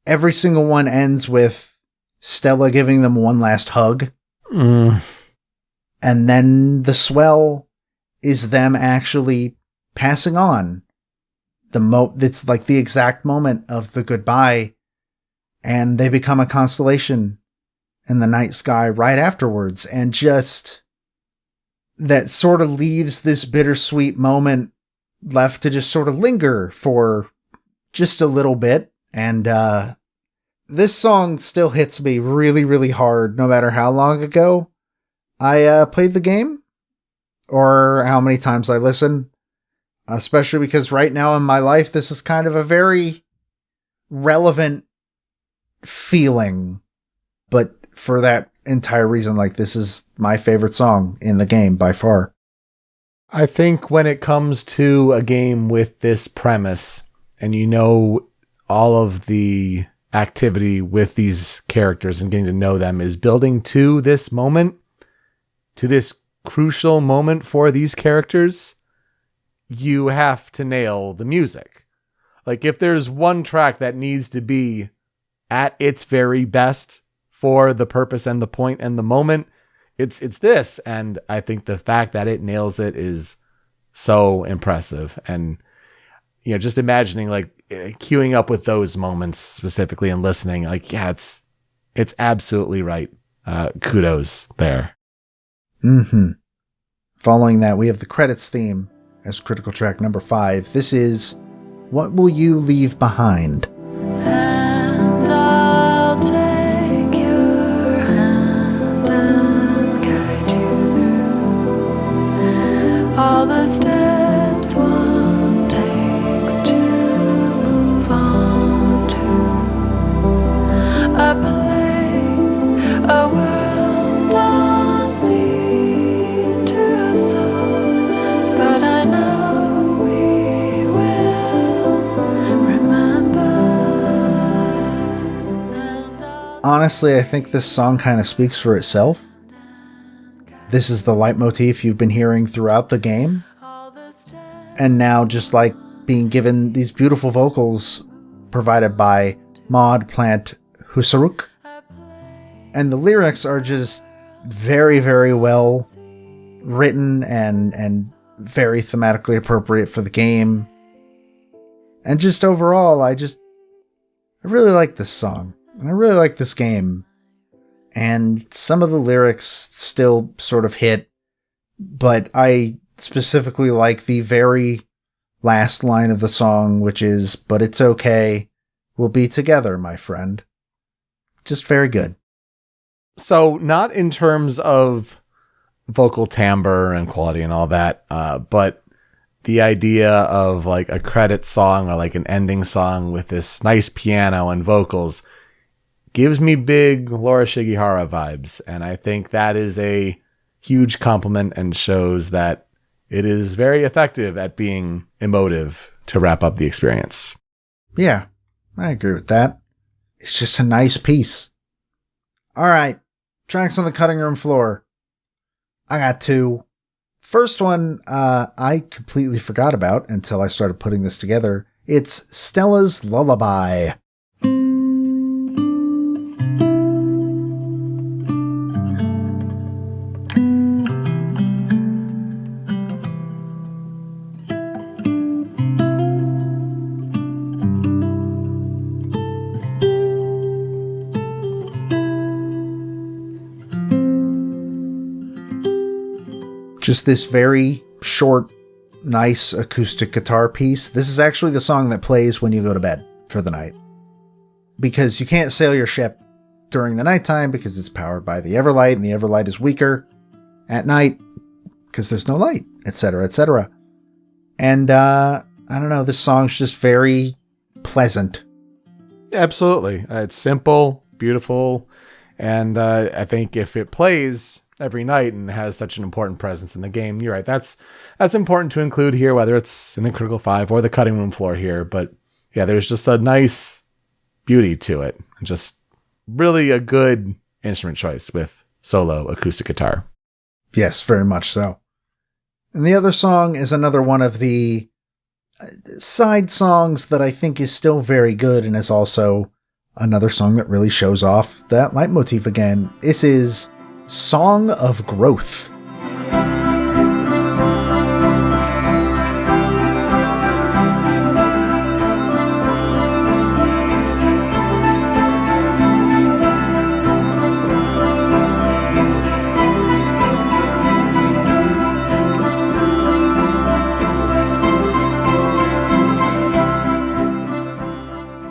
every single one ends with Stella giving them one last hug. And then the swell is them actually passing on. It's like the exact moment of the goodbye, and they become a constellation in the night sky right afterwards, and just that sort of leaves this bittersweet moment left to just sort of linger for just a little bit. And this song still hits me really, really hard, no matter how long ago I played the game or how many times I listen. Especially because right now in my life, this is kind of a very relevant feeling. But for that entire reason, like, this is my favorite song in the game by far. I think when it comes to a game with this premise, and all of the activity with these characters and getting to know them is building to this moment, to this crucial moment for these characters, you have to nail the music. Like, if there's one track that needs to be at its very best for the purpose and the point and the moment, it's this. And I think the fact that it nails it is so impressive. And, just imagining like queuing up with those moments specifically and listening, like, yeah, it's absolutely right. Kudos there. Following that, we have the credits theme as critical track number 5. This is What Will You Leave Behind? And I'll take your hand and guide you through all the steps one takes to move on to a place, a world unseen to us all, but I know we will remember. And I'll Honestly, I think this song kind of speaks for itself. This is the leitmotif you've been hearing throughout the game. all the steps. And now just like being given these beautiful vocals provided by Maud Plant Husaruk. And the lyrics are just very, very well written and very thematically appropriate for the game. And just overall, I really like this song. And I really like this game. And some of the lyrics still sort of hit, but I specifically like the very last line of the song, which is, "But it's okay. We'll be together, my friend." Just very good. So not in terms of vocal timbre and quality and all that, but the idea of like a credit song or like an ending song with this nice piano and vocals gives me big Laura Shigihara vibes. And I think that is a huge compliment and shows that it is very effective at being emotive to wrap up the experience. Yeah, I agree with that. It's just a nice piece. All right, tracks on the cutting room floor. I got two. First one, I completely forgot about until I started putting this together. It's Stella's Lullaby. Just this very short, nice acoustic guitar piece. This is actually the song that plays when you go to bed for the night. Because you can't sail your ship during the nighttime because it's powered by the Everlight, and the Everlight is weaker at night because there's no light, etc., etc. And, I don't know, this song's just very pleasant. Absolutely. It's simple, beautiful, and I think if it plays every night and has such an important presence in the game, you're right. That's important to include here, whether it's in the Critical 5 or the cutting room floor here. But yeah, there's just a nice beauty to it. Just really a good instrument choice with solo acoustic guitar. Yes, very much so. And the other song is another one of the side songs that I think is still very good and is also another song that really shows off that leitmotif again. This is Song of Growth.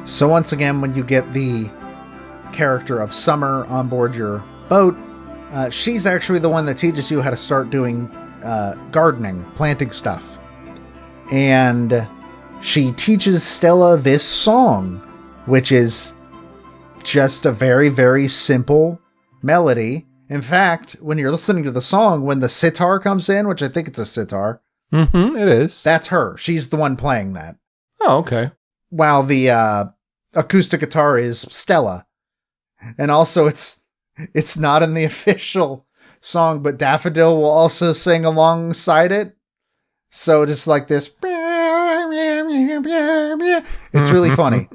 So once again, when you get the character of Summer on board your boat, she's actually the one that teaches you how to start doing gardening, planting stuff. And she teaches Stella this song, which is just a very, very simple melody. In fact, when you're listening to the song, when the sitar comes in, which I think it's a sitar. Mm-hmm, it is. That's her. She's the one playing that. Oh, okay. While the acoustic guitar is Stella. And also it's not in the official song, but Daffodil will also sing alongside it. So just like this. It's really funny.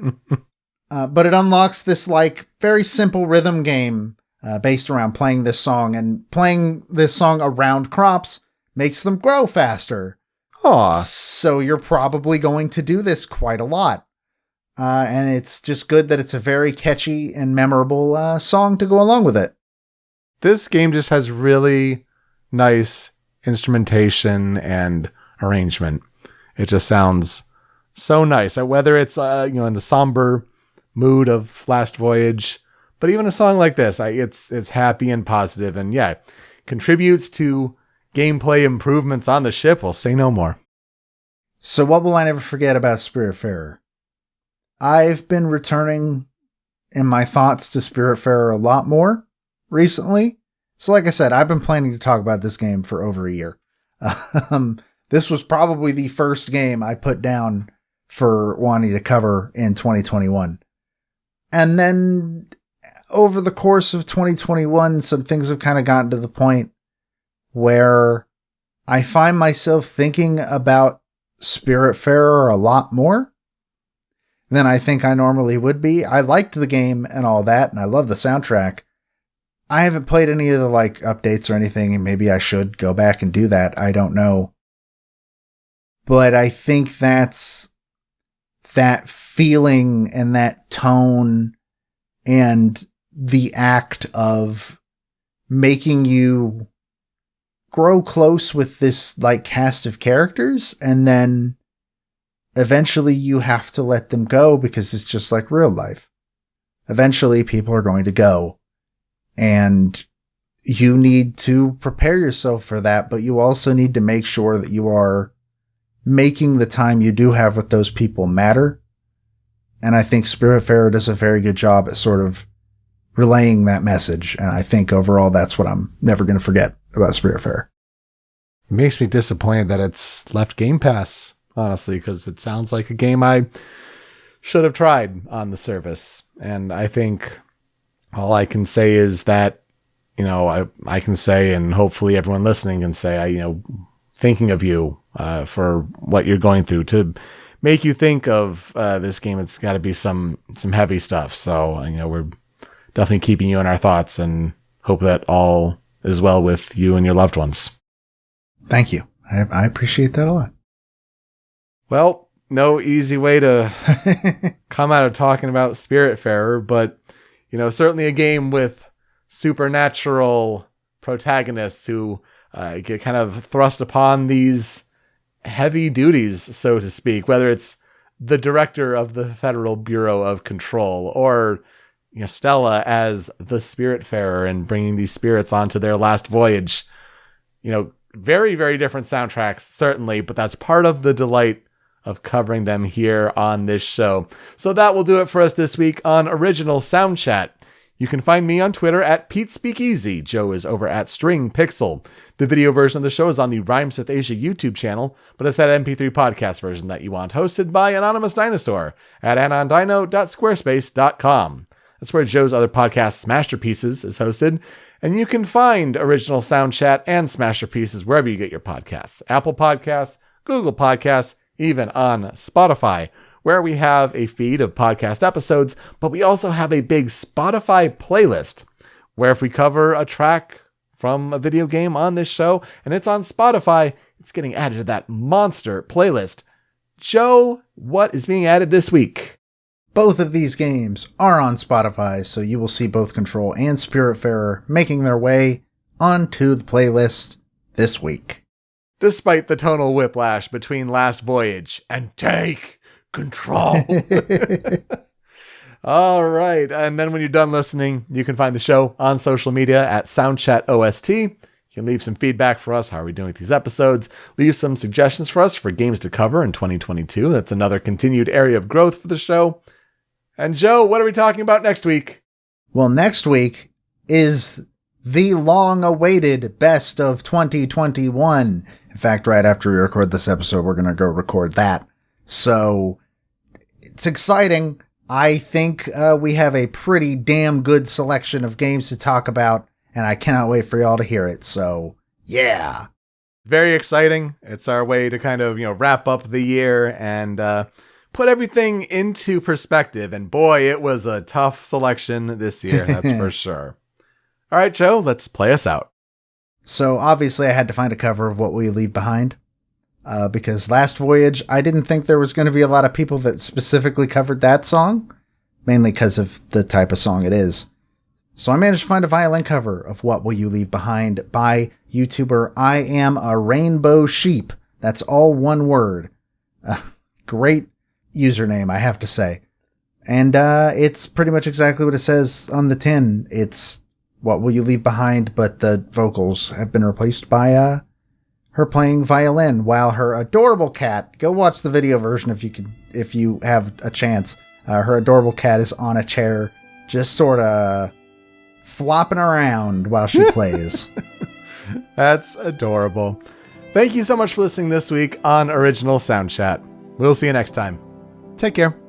But it unlocks this like very simple rhythm game based around playing this song, and playing this song around crops makes them grow faster. Aw. So you're probably going to do this quite a lot. And it's just good that it's a very catchy and memorable song to go along with it. This game just has really nice instrumentation and arrangement. It just sounds so nice. Whether it's in the somber mood of Last Voyage, but even a song like this, it's happy and positive, and yeah, contributes to gameplay improvements on the ship. We'll say no more. So what will I never forget about Spiritfarer? I've been returning in my thoughts to Spiritfarer a lot more recently. So like I said, I've been planning to talk about this game for over a year. This was probably the first game I put down for wanting to cover in 2021. And then over the course of 2021, some things have kind of gotten to the point where I find myself thinking about Spiritfarer a lot more than I think I normally would be. I liked the game and all that, and I love the soundtrack, I haven't played any of the like updates or anything, and maybe I should go back and do that. I don't know. But I think that's that feeling and that tone and the act of making you grow close with this like cast of characters, and then eventually you have to let them go because it's just like real life. Eventually people are going to go, and you need to prepare yourself for that, but you also need to make sure that you are making the time you do have with those people matter. And I think Spiritfarer does a very good job at sort of relaying that message. And I think overall that's what I'm never going to forget about Spiritfarer. It makes me disappointed that it's left Game Pass, honestly, because it sounds like a game I should have tried on the service. And I think all I can say is that, I can say, and hopefully everyone listening can say, thinking of you for what you're going through to make you think of this game. It's got to be some heavy stuff. So, we're definitely keeping you in our thoughts and hope that all is well with you and your loved ones. Thank you. I appreciate that a lot. Well, no easy way to come out of talking about Spiritfarer, but, certainly a game with supernatural protagonists who get kind of thrust upon these heavy duties, so to speak, whether it's the director of the Federal Bureau of Control or Stella as the Spiritfarer and bringing these spirits onto their last voyage. Very, very different soundtracks, certainly, but that's part of the delight of covering them here on this show. So that will do it for us this week on Original Soundchat. You can find me on Twitter at PeteSpeakEasy. Joe is over at StringPixel. The video version of the show is on the Rhymes with Asia YouTube channel, but it's that MP3 podcast version that you want, hosted by Anonymous Dinosaur at anondino.squarespace.com. That's where Joe's other podcast, Smasherpieces, is hosted, and you can find Original Soundchat and Smasherpieces wherever you get your podcasts. Apple Podcasts, Google Podcasts, even on Spotify, where we have a feed of podcast episodes, but we also have a big Spotify playlist, where if we cover a track from a video game on this show, and it's on Spotify, it's getting added to that monster playlist. Joe, what is being added this week? Both of these games are on Spotify, so you will see both Control and Spiritfarer making their way onto the playlist this week. Despite the tonal whiplash between Last Voyage and Take Control. All right. And then when you're done listening, you can find the show on social media at Soundchat OST. You can leave some feedback for us. How are we doing with these episodes? Leave some suggestions for us for games to cover in 2022. That's another continued area of growth for the show. And Joe, what are we talking about next week? Well, next week is the long-awaited best of 2021. In fact, right after we record this episode, we're going to go record that. So it's exciting. I think we have a pretty damn good selection of games to talk about, and I cannot wait for y'all to hear it. So, yeah. Very exciting. It's our way to kind of, wrap up the year and put everything into perspective. And boy, it was a tough selection this year, that's for sure. All right, Joe, let's play us out. So obviously I had to find a cover of What We Leave Behind, because Last Voyage, I didn't think there was going to be a lot of people that specifically covered that song, mainly because of the type of song it is. So I managed to find a violin cover of What Will You Leave Behind by YouTuber I Am a Rainbow Sheep. That's all one word. Great username, I have to say. And it's pretty much exactly what it says on the tin. It's What Will You Leave Behind, but the vocals have been replaced by her playing violin while her adorable cat, go watch the video version if you have a chance. Her adorable cat is on a chair, just sort of flopping around while she plays. That's adorable. Thank you so much for listening this week on Original Soundchat. We'll see you next time. Take care.